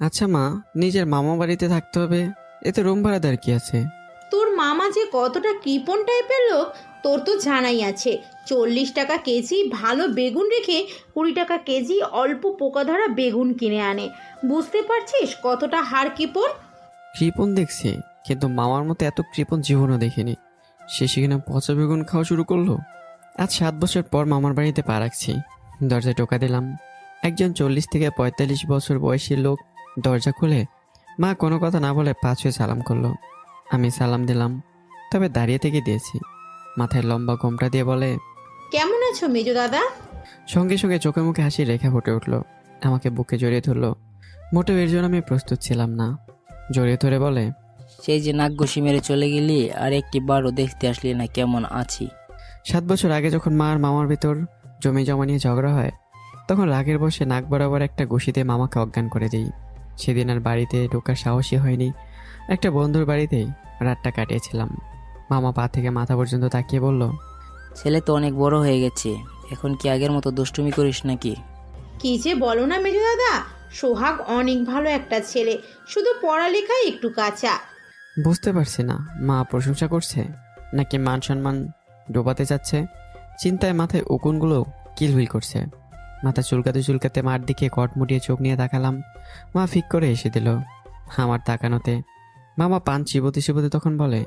আচ্ছা মা, নিজের মামা বাড়িতে থাকতে হবে, এতে রুম ভাড়া দেওয়ার কি আছে? তোর মামা যে কতটা কৃপণ টাইপের লোক তোর তো জানাই আছে। 40 টাকা কেজি ভালো বেগুন রেখে 20 টাকা কেজি অল্প পোকা ধরা বেগুন কিনে আনে। বুঝতে পারছিস কতটা হার কৃপণ? কৃপণ দেখছি, কিন্তু মামার মতো এত কৃপণ জীবনও দেখিনি। সে সেখানে পচা বেগুন খাওয়া শুরু করলো। আজ 7 বছর পর মামার বাড়িতে পা রাখছি। দরজায় টোকা দিলাম। একজন 40 থেকে 45 বছর বয়সী লোক দরজা খুলে মা কোনো কথা না বলে পা ছুঁয়ে সালাম করলো। আমি সালাম দিলাম, তবে দাঁড়িয়ে থেকে দিয়েছি। মাথায় লম্বা ঘোমটা দিয়ে বলে, কেমন আছো মেজো দাদা? সঙ্গে সঙ্গে চোখে মুখে হাসির রেখা ফুটে উঠল। আমাকে বুকে জড়িয়ে ধরলো। মোটেও এর জন্য আমি প্রস্তুত ছিলাম না। জড়িয়ে ধরে বলে, সেই যে নাক ঘষি মেরে চলে গেলি, আর একটি বারও দেখতে আসলি না কেমন আছি। 7 বছর আগে যখন মা আর মামার ভিতর জমি জমা নিয়ে ঝগড়া হয়, তখন রাগের বসে নাক বরাবর একটা ঘুষিতে মামাকে অজ্ঞান করে দিই। সেদিন আর বাড়িতে ঢোকার সাহসী হয়নি। একটা বন্ধুর বাড়িতেই রাতটা কাটিয়েছিলাম। মামা পা থেকে মাথা পর্যন্ত তাকিয়ে বলল, ছেলে তো অনেক বড় হয়ে গেছে, এখন কি আগের মতো দুষ্টুমি করিস নাকি? কি যে বলো না মেজো দাদা, সোহাগ অনেক ভালো একটা ছেলে, শুধু পড়ালেখায় একটু কাঁচা। বুঝতে পারছি না মা প্রশংসা করছে নাকি মান সম্মান ডোবাতে চাচ্ছে। চিন্তায় মাথায় উকুনগুলো কিলবিল করছে। মাথা চুলকাতে চুলকাতে মার দিকে কট মুটিয়ে চোখ নিয়ে তাকালাম। মা ফিক করে এসে দিল। আমার তাকানোতে মামা পান চিবোতে চিবোতে তখন বলে,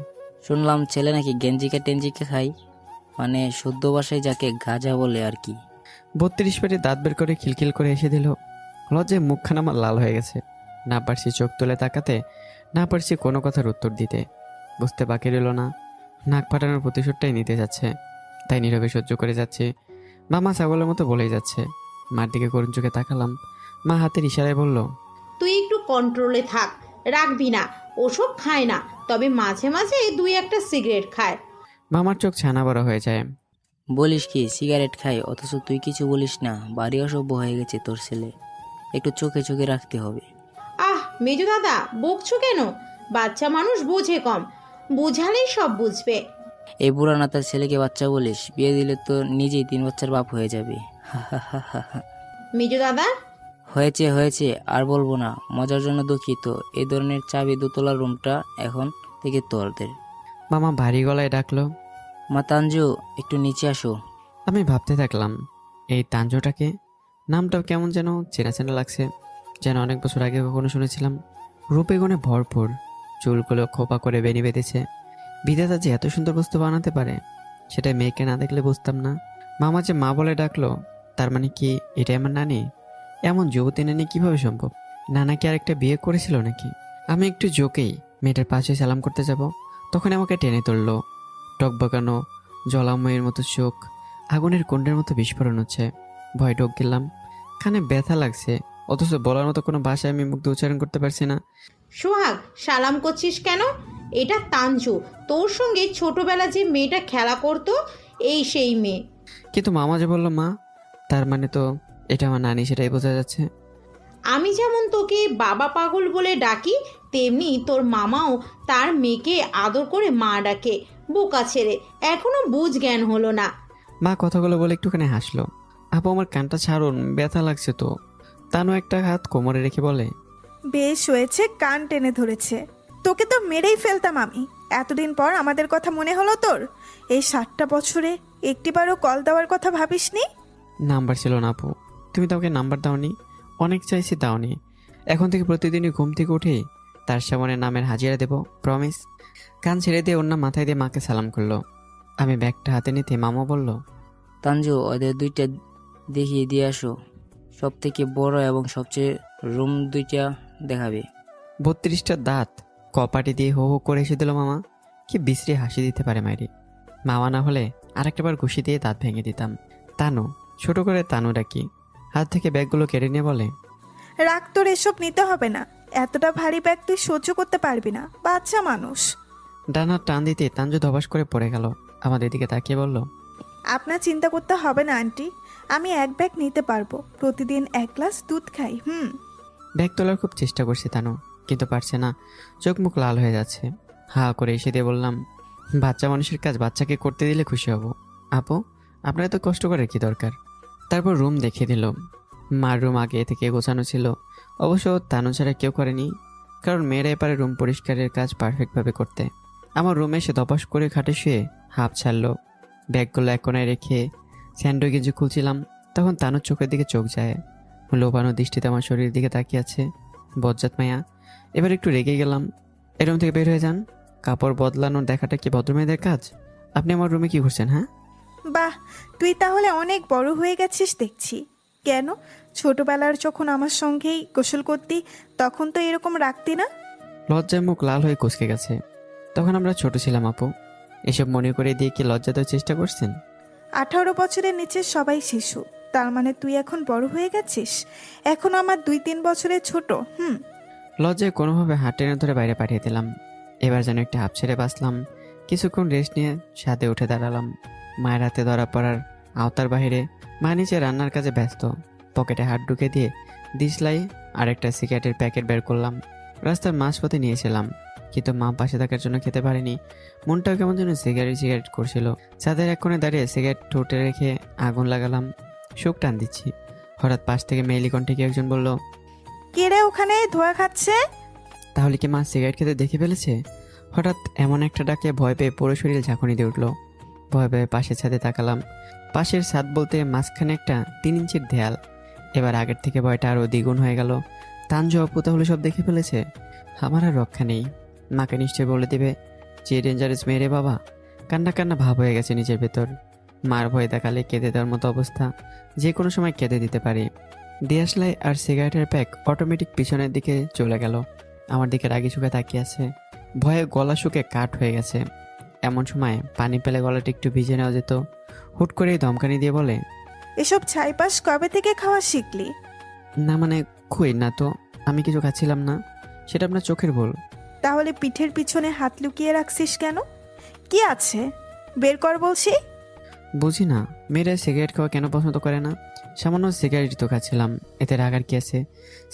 শুনলাম ছেলে নাকি গেঞ্জিকা টেঞ্জিকা খাই, মানে শুদ্ধ ভাষায় যাকে গাঁজা বলে আর কি। 32 পেটে দাঁত বের করে খিলখিল করে এসে দিল। লজ্জায় মুখখানা আমার লাল হয়ে গেছে। না পারছি চোখ তুলে তাকাতে, না পারছি কোনো কথার উত্তর দিতে। বুঝতে বাকি রইল না, নাক ফাটানোর প্রতিশোধটাই নিতে যাচ্ছে। তাই নীরবে সহ্য করে যাচ্ছে। মামা ছাগলের মতো বলেই যাচ্ছে। মার দিকে করুণ চোখে তাকালাম। মা হাতের ইশারায় বলল, তুই একটু কন্ট্রোলে থাক, রাখবি না। ওসব খায় না, তবে মাঝে মাঝে 2-1টা সিগারেট খায়। মামার চোখ ছানা বড় হয়ে যায়। বলিস কি সিগারেট খাই, অথচ তুই কিছু বলিস না? বাড়ি অসভ্য হয়ে গেছে তোর ছেলে, একটু চোখে চোখে রাখতে হবে। আহ মেজো দাদা, বকছো কেন? বাচ্চা মানুষ বোঝে কম, বুঝালেই সব বুঝবে। এই বুড়া না তার ছেলেকে বাচ্চা বলিস? বিয়ে দিলে তো নিজেই 3 বাচ্চার বাপ হয়ে যাবে। হা হা হা হা হা। মেজো দাদা, হয়েছে হয়েছে, আর বলবো না। মজার জন্য দুঃখিত। এই ধরনের চাবি দোতলার রুমটা এখন থেকে তোরদের। মামা ভারী গলায় ডাকলো। মা তাঞ্জু, একটু নিচে আসো। আমি ভাবতে থাকলাম, এই তাঞ্জটাকে, নামটাও কেমন যেন চেনা চেনা লাগছে, যেন অনেক বছর আগে কখনো শুনেছিলাম। রূপে গুণে ভরপুর, চুলগুলো খোপা করে বেনি বেঁধেছে। বিধাতা যে এত সুন্দর বস্তু বানাতে পারে, সেটা মেয়েকে না দেখলে বুঝতাম না। মামা যে মা বলে ডাকলো, তার মানে কি এটাই আমার নানি? এমন যুবতী নানি কিভাবে সম্ভব? নানা কি আরেকটা বিয়ে করেছিল নাকি? আমি একটু জোকেই মেয়েটার পাশে সালাম করতে যাব, তখন আমাকে টেনে তুললো। টকবকানো জলাময়ের মতো চোখ, আগুনের কুণ্ডের মতো বিস্ফোরণ হচ্ছে। ভয় ঢোক গেলাম। কানে ব্যথা লাগছে, অথচ বলার মতো কোনো ভাষায় আমি মুগ্ধ উচ্চারণ করতে পারছি না। সোহাগ, সালাম করছিস কেন? এটা তাঞ্জু, তোর সঙ্গে ছোটবেলা যে মেয়েটা খেলা করতো, এই সেই মেয়ে। কিন্তু মামা যে বললো মা, তার মানে তো এটা আমার নানি, সেটাই বোঝা যাচ্ছে। আমি যেমন তোকে বাবা পাগল বলে ডাকি, তেমনি তোর মামাও তার মেয়েকে আদর করে মা ডাকে। বোকা ছেলে, এখনো বুঝ জ্ঞান হলো না। মা কথাগুলো বলে একটুখানি হাসলো। আপু আমার কানটা ছাড়ুন, ব্যথা লাগছে তো। তানু একটা হাত কোমরে রেখে বলে, বেশ হয়েছে, কান টেনে ধরেছে। তোকে তো মেরেই ফেলতাম আমি। এতদিন পর আমাদের কথা মনে হলো তোর? এই 7টা বছরে একটিবারও কল দেওয়ার কথা ভাবিসনি? নাম্বার ছিল না আপু, তুমি তো আমাকে নাম্বার দাওনি। অনেক চাইছি, দাওনি। এখন থেকে প্রতিদিনই ঘুম থেকে উঠেই তার সামনে নামের হাজিরা দেব, প্রমিস। কান ছেড়ে দিয়ে অন্য মাথায় দিয়ে মাকে সালাম করলো। আমি ব্যাগটা হাতে নিতে মামা বলল, তাঞ্জু, ওদের 2টা দেখিয়ে দিয়ে আসো। সব থেকে বড় এবং সবচেয়ে রুম 2টা দেখাবে। 32টা দাঁত কপাটি দিয়ে হো হো করে এসে দিল মামা। কি বিশ্রী হাসি দিতে পারে মাইরি। মামা না হলে আরেকটাবার ঘুষি দিয়ে দাঁত ভেঙে দিতাম। তানু, ছোট করে তানু ডাকি। হাত থেকে ব্যাগগুলো কেড়ে নিয়ে বলে, রাগ, তোর এসব নিতে হবে না। এতটা ভারী ব্যাগ তুই সহ্য করতে পারবি না, বাচ্চা মানুষ। ডানার টান দিতে তাঞ্জু ধবাস করে পড়ে গেল। আমাদের দিকে তাকিয়ে বলল, আপনার চিন্তা করতে হবে না আন্টি, আমি এক ব্যাগ নিতে পারবো। প্রতিদিন 1 গ্লাস দুধ খাই। ব্যাগ তোলার খুব চেষ্টা করছে তানু, কিন্তু পারছে না। চোখ মুখ লাল হয়ে যাচ্ছে। হা করে এসে দিয়ে বললাম, বাচ্চা মানুষের কাজ বাচ্চাকে করতে দিলে খুশি হব। আপু, আপনার এত কষ্ট করার কি দরকার? তারপর রুম দেখিয়ে দিল। মার রুম আগে থেকে গোছানো ছিল, অবশ্য তানু ছাড়া কেউ করেনি, কারণ মেয়েরা এপারে রুম পরিষ্কারের কাজ পারফেক্টভাবে করতে। আমার রুমে এসে ধপাস করে খাটে শুয়ে হাঁপ ছাড়লো। ব্যাগগুলো এক কোনায় রেখে স্যান্ডো গেঞ্জি খুলছিলাম, তখন তানুর চোখের দিকে চোখ যায়। লোবানো দৃষ্টিতে আমার শরীরের দিকে তাকিয়ে আছে। বজ্জাত মায়া। এবার একটু রেগে গেলাম। এই রুম থেকে বের হয়ে যান। কাপড় বদলানোর দেখাটা কি ভদ্রমেয়েদের কাজ? আপনি আমার রুমে কি করছেন? হ্যাঁ, বাহ, তুই তাহলে অনেক বড় হয়ে গেছিস দেখছি। কেন, ছোটবেলার যখন আমার সঙ্গেই গোসল করতি তখন তো এরকম রাখতি না? লজ্জায় মুখ লাল হয়ে কুঁচকে গেছে। তখন আমরা ছোট ছিলাম আপু। এসব মনে করে দিয়ে কি লজ্জা দেওয়ার চেষ্টা করছেন? 18 বছরের নিচে সবাই শিশু, তার মানে তুই এখন বড় হয়ে গেছিস? এখন আমার 2-3 বছরের ছোট। লজ্জায় কোনোভাবে হাত টেনে ধরে বাইরে পাঠিয়ে দিলাম। এবার যেন একটা হাঁপ ছেড়ে বাঁচলাম। কিছুক্ষণ রেস্ট নিয়ে ছাদে উঠে দাঁড়ালাম। মায়ের হাতে ধরা পড়ার আওতার বাইরে। মা নিচে রান্নার কাজে ব্যস্ত। পকেটে হাত ঢুকে দিয়ে দিশলাই আর একটা সিগারেটের প্যাকেট বের করলাম। রাস্তার মাঝপথে নিয়েছিলাম, কিন্তু মা পাশে থাকার জন্য খেতে পারিনি। মনটাও কেমন যেন সিগারেট করছিল। ছাদের এক কোণে দাঁড়িয়ে সিগারেট ঠোঁটে রেখে আগুন লাগালাম। শোক টান দিচ্ছি। হঠাৎ পাশ থেকে মেয়েলি কণ্ঠে কেউ একজন বলল, কে রে ওখানে ধোয়া খাচ্ছে? তাহলে কি মা সিগারেট খেতে দেখে ফেলেছে? হঠাৎ এমন একটা ডাকে ভয় পেয়ে পুরো শরীর ঝাঁকুনি দিয়ে উঠলো। ভয় পেয়ে পাশের ছাদে তাকালাম। পাশের ছাদ বলতে মাঝখানে একটা 3 ইঞ্চির দেয়াল। এবার আগের থেকে ভয়টা আরও দ্বিগুণ হয়ে গেল। তানজু আপু তাহলে সব দেখে ফেলেছে। আমার আর রক্ষা নেই। মাকে নিশ্চয় বলে দিবে যে ডেঞ্জারাস মেয়ে বাবা। কান্না কান্না ভাব হয়ে গেছে নিজের ভেতর। মার ভয় দেখালে কেঁদে দেওয়ার মতো অবস্থা। যে কোনো সময় কেঁদে দিতে পারি। দিয়াশলাই আর সিগারেটের প্যাক অটোমেটিক পিছনের দিকে চলে গেল। আমার দিকে রাগি চোখে তাকিয়ে আছে। ভয়ে গলা শুকে কাঠ হয়ে গেছে। এমন সময় পানি পেলে গলাটা একটু ভিজে নেওয়া যেত। হুট করেই ধমকানি দিয়ে বলে, এসব ছাইপাস কবে থেকে খাওয়া শিখলি? না মানে কই না তো, আমি কিছু খাচ্ছিলাম না। সেটা আপনার চোখের ভুল। তাহলে পিঠের পিছনে হাত লুকিয়ে রাখছিস কেন? কি আছে, বের কর বলছি। বুঝি না মেয়েরা সিগারেট খাওয়া কেন পছন্দ করে না। সামান্য সিগারেট তো খাচ্ছিলাম, এতে রাগার কি আছে?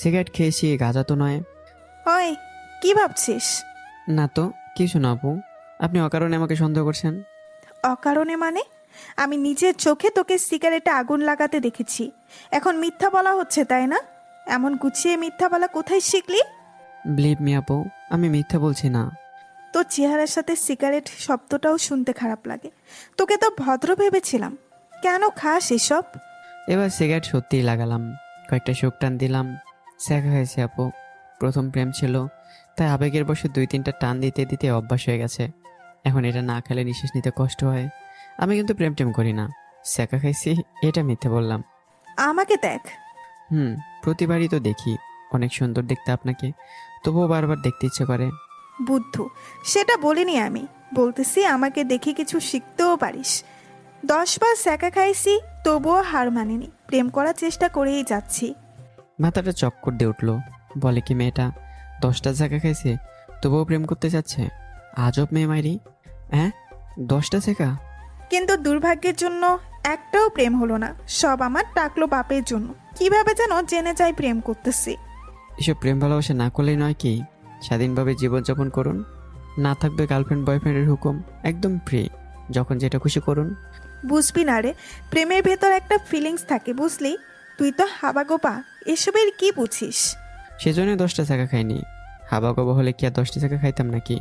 সিগারেট খেয়েছি, গাঁজা তো নয়। ওই, কি ভাবছিস? না তো কিছু না আপু, আপনি অকারণে আমাকে সন্দেহ করছেন। অকারণে মানে? আমি নিজের চোখে তোকে সিগারেটে আগুন লাগাতে দেখেছি, এখন মিথ্যা বলা হচ্ছে তাই না? এমন গুছিয়ে মিথ্যা বলা কোথায় শিখলি? বিলিভ মি আপু, আমি মিথ্যা বলছি না। তোর চেহারার সাথে সিগারেট শব্দটাও শুনতে খারাপ লাগে। তোকে তো ভদ্র ভেবেছিলাম, কেন খাস এসব? এবার সিগারেট সত্যিই লাগালাম। কয়েকটা শোক টান দিলাম। শেখা হয়েছে আপু, প্রথম প্রেম ছিল, তাই আবেগের বসে 2-3টা টান দিতে দিতে অভ্যাস হয়ে গেছে। এখন এটা না খেলে নিঃশ্বাস নিতে কষ্ট হয়। আমি কিন্তু প্রেম টেম করি না, শেখা খাইছি, এটা মিথ্যে বললাম। আমাকে দেখ। প্রতিবারই তো দেখি অনেক সুন্দর দেখতে আপনাকে, তবুও বারবার দেখতে ইচ্ছে করে। বুদ্ধু, সেটা বলিনি আমি, বলতেছি আমাকে দেখে কিছু শিখতেও পারিস। 10 বার স্যাকা খাইছি, তবুও হার মানিনি, প্রেম করার চেষ্টা করেই যাচ্ছি। মাথাটা চক্কর দিয়ে উঠলো। বলে কি মেয়েটা 10টা জায়গা খাইছে, তবুও প্রেম করতে চাচ্ছে? আজব মেয়ে মাইরি। হ্যাঁ, 10টা শেখা। কিন্তু দুর্ভাগ্যের জন্য একটাও প্রেম হলো না, সব আমার টাকলো বাপের জন্য। কিভাবে যেন জেনে যায় প্রেম করতেছি। এসব প্রেম ভালোবাসা না করলেই নয় কি? স্বাধীনভাবে জীবনযাপন করুন, না থাকবে গার্লফ্রেন্ড বয়ফ্রেন্ডের হুকুম, একদম ফ্রি, যখন যেটা খুশি করুন। বুঝবি না রে, প্রেমের ভেতর একটা ফিলিংস থাকে, বুঝলি? তুই তো হাবাগোপা, এসবের কি বুঝিস? সেজন্যই 10টা জায়গা খাইনি। হাবা গবা হলে কি আর 10টা জায়গা খাইতাম নাকি?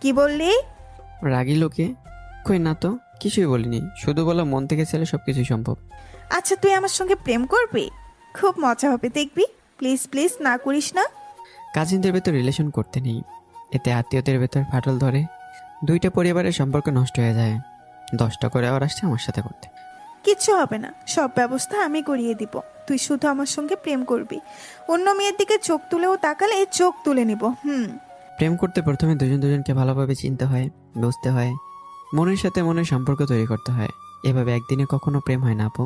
কি বললি? রাগি লোকে? কই না তো, কিছুই বলিনি, শুধু বলা মন থেকে ছেলে সব কিছুই সম্ভব। আচ্ছা, তুই আমার সঙ্গে প্রেম করবি? খুব মজা হবে, দেখবি। প্লিজ প্লিজ না করিস না। কাজিনদের ভেতর রিলেশন করতে নেই, এতে আত্মীয়দের ভেতর ফাটল ধরে, 2টা পরিবারের সম্পর্ক নষ্ট হয়ে যায়। 10টা করে আবার আসছে আমার সাথে করতে। কিচ্ছু হবে না, সব ব্যবস্থা আমি করিয়ে দিব। তুই শুধু আমার সঙ্গে প্রেম করবি। অন্য মেয়ের দিকে চোখ তুলেও তাকালে চোখ তুলে নিব। প্রেম করতে প্রথমে দুজনকে ভালোভাবে চিনতে হয়, বুঝতে হয়, মনের সাথে মনের সম্পর্ক তৈরি করতে হয়। এভাবে একদিনে কখনো প্রেম হয় না আপু।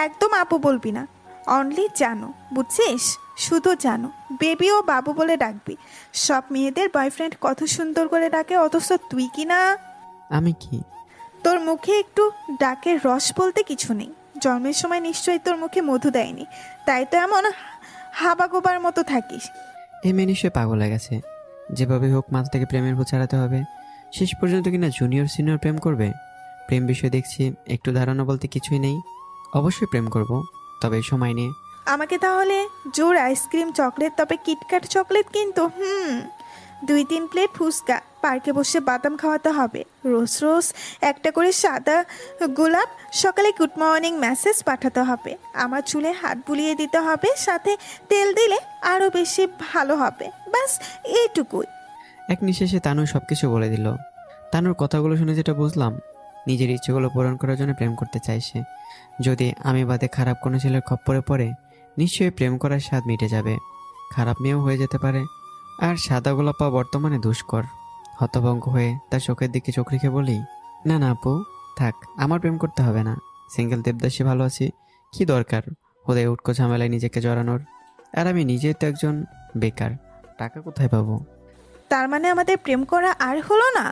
একদম আপু বলবি না, অনলি জানো, বুঝছিস? শুধু জানো, বেবি ও বাবু বলে ডাকবি। সব মেয়েদের বয়ফ্রেন্ড কত সুন্দর করে ডাকে, অথচ তুই কি না? আমি কি? তোর মুখে একটু ডাকের রস বলতে কিছু নেই। জন্মের সময় নিশ্চয়ই তোর মুখে মধু দেয়নি, তাই তো এমন হাবাগোবার মতো থাকিস। এই মেয়ে নিশ্চয়ই পাগল হয়ে গেছে। যেভাবে হোক মাথা থেকে প্রেমের ভূত ছাড়াতে হবে। শেষ পর্যন্ত কিনা জুনিয়র সিনিয়র প্রেম করবে। প্রেম বিষয়ে দেখছি একটু ধারণা বলতে কিছুই নেই। অবশ্যই প্রেম করব, তবে সময় নিয়ে। আমাকে তাহলে জোর আইসক্রিম চকলেট, তবে কিটক্যাট চকলেট কিন্তু 2-3 প্লেট ফুচকা, পার্কে বসে বাদাম খাওয়াতে হবে, রোজ রোজ একটা করে সাদা গোলাপ, সকালে গুড মর্নিং মেসেজ পাঠাতে হবে, আমার চুলে হাত বুলিয়ে দিতে হবে, সাথে তেল দিলে আরও বেশি ভালো হবে। ব্যাস এইটুকুই। এক নিঃশ্বাসে তানু সবকিছু বলে দিল। তানুর কথাগুলো শুনে যেটা বুঝলাম, নিজের ইচ্ছেগুলো পূরণ করার জন্য প্রেম করতে চাইছে। যদি আমি বাদে খারাপ কোনো ছেলের খপ্পরে পড়ে, নিশ্চয়ই প্রেম করার স্বাদ মিটে যাবে, খারাপ মেয়েও হয়ে যেতে পারে। আর সাদা গোলাপ পাওয়া বর্তমানে দুষ্কর। হতভঙ্গ হয়ে তার চোখের দিকে চোখ রেখে বলি, না না আপু, থাক, আমার প্রেম করতে হবে না। সিঙ্গেল দেবদাসী ভালো আছি, কি দরকার হোদায় উটকো ঝামেলায় নিজেকে জড়ানোর। আর আমি নিজেই তো একজন বেকার, টাকা কোথায় পাবো? তার মানে আমাদের প্রেম করা আর হলো না?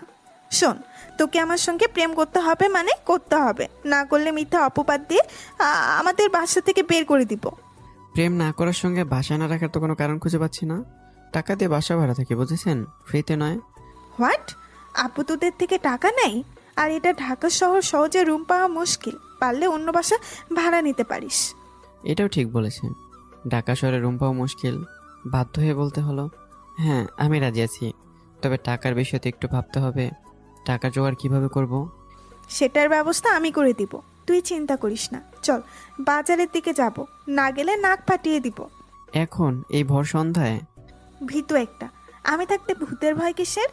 শোন, তোকে আমার সঙ্গে প্রেম করতে হবে, মানে করতে হবে, না করলে মিথ্যা অপবাদ দিয়ে আমাদের বাসা থেকে বের করে দিব। প্রেম না করার সঙ্গে বাসা না রাখার তো কোনো কারণ খুঁজে পাচ্ছি না। টাকা দিয়ে বাসা ভাড়া থাকে, বুঝেছেন, ফ্রিতে নয়। হোয়াট? আপু তোদের থেকে টাকা নেই? আর এটা ঢাকা শহর, সহজে রুম পাওয়া মুশকিল, পারলে অন্য বাসা ভাড়া নিতে পারিস। এটাও ঠিক বলেছেন, ঢাকা শহরে রুম পাওয়া মুশকিল। বাধ্য হয়ে বলতে হলো, হ্যাঁ আমি রাজি আছি, তবে টাকার বিষয়তে একটু ভাবতে হবে। টাকা জোগাড় কিভাবে করব? সেটার ব্যবস্থা আমি করে দিব, তুই চিন্তা করিস না। চল বাজারের দিকে যাব, না গেলে নাক ফাটিয়ে দিব। এখন এই ভর সন্ধ্যায়? ভীতু একটা, আমি থাকতে ভূতের ভয় কিসের?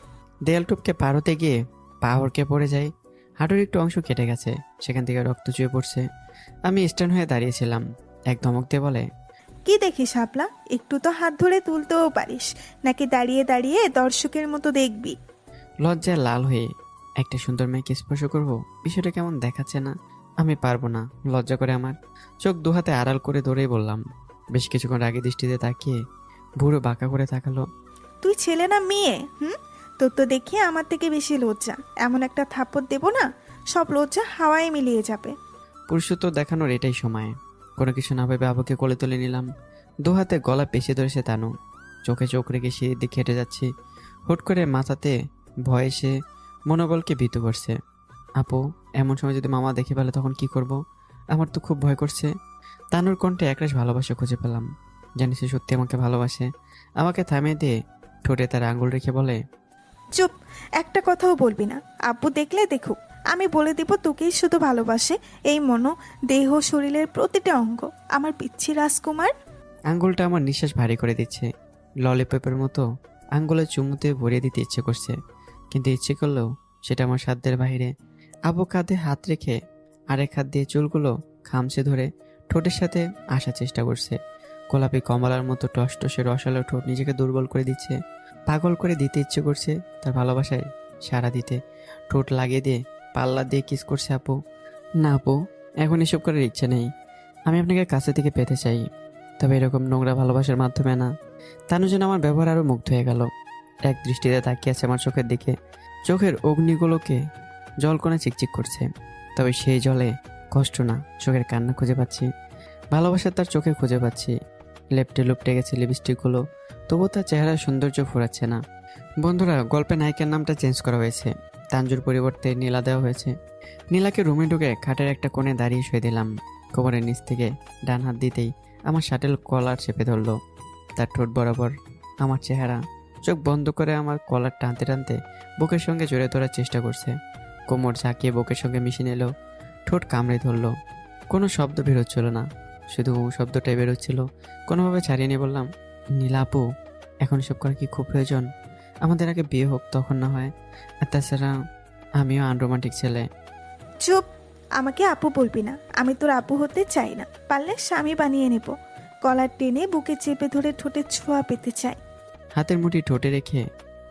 দেয়াল টুপকে পার হতে গিয়ে পা হড়কে পড়ে যায়, হাঁটুর একটু অংশ কেটে গেছে, সেখান থেকে রক্ত চুয়ে পড়ছে। আমি স্ট্যান্ড হয়ে দাঁড়িয়েছিলাম, এক ধমক দিয়ে বলে, কি দেখিস শাপলা, একটু তো হাত ধরে তুলতেও পারিস, নাকি দাঁড়িয়ে দাঁড়িয়ে দর্শকের মতো দেখবি? লজ্জায় লাল হয়ে একটা সুন্দর মেয়েকে স্পর্শ করব, বিষয়টা কেমন দেখাচ্ছে না? আমি পারবো না, লজ্জা করে আমার। চোখ দুহাতে আড়াল করে ধরেই বললাম। বেশ কিছুক্ষণ রাগে দৃষ্টিতে তাকিয়ে ভুরু বাঁকা করে তাকালো। তুই ছেলে না মেয়ে? তোর তো দেখি আমার থেকে বেশি লজ্জা, এমন একটা থাপ্পড় দেবো না, সব লজ্জা হাওয়ায় মিলিয়ে যাবে। পুরুষত্ব দেখানোর এটাই সময়। কোনো কিছু না ভেবে আবুকে কোলে তুলে নিলাম, দুহাতে গলা পেঁচিয়ে ধরেছে তানু। চোখে চোখ রেখে সিঁড়ির দিকে হেঁটে যাচ্ছি, হুট করে মাথাতে ভয় এসে মনোবলকে ভীতু করছে। আপু, এমন সময় যদি মামা দেখে ফেলে তখন কি করব? আমার তো খুব ভয় করছে। তানুর কণ্ঠে একরাশ ভালোবাসা খুঁজে পেলাম, জানি সে সত্যি আমাকে ভালোবাসে। আমাকে থামিয়ে দিয়ে ঠোঁটে তার আঙুল রেখে বলে, চুপ, একটা কথাও বলবি না। আব্বু দেখলে দেখুক, আমি বলে দিব তোকেই শুধু ভালোবাসে, এই মনো দেহ শরীরের প্রতিটা অঙ্গ, আমার পিচ্ছি রাজকুমার। আঙ্গুলটা আমার নিঃশ্বাস ভারী করে দিচ্ছে। ললিপপের মতো আঙ্গুলে চুমুতে ভরিয়ে দিতে ইচ্ছে করছে, কিন্তু ইচ্ছে করলেও সেটা আমার সাধ্যের বাইরে। আবু কাঁধে হাত রেখে আরেক হাত দিয়ে চুলগুলো খামচে ধরে ঠোঁটের সাথে আসার চেষ্টা করছে। গোলাপি কমলার মতো টসটসে রসালো ঠোঁট নিজেকে দুর্বল করে দিচ্ছে, পাগল করে দিতে ইচ্ছে করছে তার ভালোবাসায় সাড়া দিতে। ঠোঁট লাগিয়ে দিয়ে পাল্লা দিয়ে কিস করছে আপু। না আপু, এখন এসব করার ইচ্ছে নেই। আমি আপনাকে কাছে থেকে পেতে চাই, তবে এরকম নোংরা ভালোবাসার মাধ্যমে না। তানু যেন আমার ব্যবহার আরও মুগ্ধ হয়ে গেল, এক দৃষ্টিতে তাকিয়ে আছে আমার চোখের দিকে। চোখের অগ্নিগুলোকে জলকণা চিকচিক করছে, তবে সেই জলে কষ্ট না, চোখের কান্না খুঁজে পাচ্ছি। ভালোবাসার তার চোখে খুঁজে পাচ্ছি। লেপটে লুপটে গেছে লিপস্টিকগুলো, তবুও তার চেহারার সৌন্দর্য ফুরাচ্ছে না। বন্ধুরা, গল্পে নায়িকার নামটা চেঞ্জ করা হয়েছে, তানজুর পরিবর্তে নীলা দেওয়া হয়েছে। নীলাকে রুমে ঢুকে খাটের একটা কোণে দাঁড়িয়ে শুয়ে দিলাম। কোমরের নিচ থেকে ডান হাত দিতেই আমার শাটেল কলার চেপে ধরলো। তার ঠোঁট বরাবর আমার চেহারা, চোখ বন্ধ করে আমার কলার টানতে টানতে বুকের সঙ্গে জড়িয়ে ধরার চেষ্টা করছে। কোমর ঝাঁকিয়ে বুকের সঙ্গে মিশিয়ে নিল, ঠোঁট কামড়ে ধরলো। কোনো শব্দ বেরোচ্ছিল না, শুধু শব্দটাই বেরোচ্ছিল। কোনোভাবে ছাড়িয়ে নিয়ে বললাম, নীলা আপু, এখন সব করা কি খুব প্রয়োজন? আমাদের আগে বিয়ে হোক, তখন না হয়। আর তাছাড়া আমিও আনরোমান্টিক ছেলে। চুপ, আমাকে আপু বলবি না, আমি তোর আপু হতে চাই না, পারলে স্বামী বানিয়ে নেব। কলার টেনে বুকে চেপে ধরে ঠোঁটে ছোঁয়া পেতে চাই। হাতের মুঠি ঠোঁটে রেখে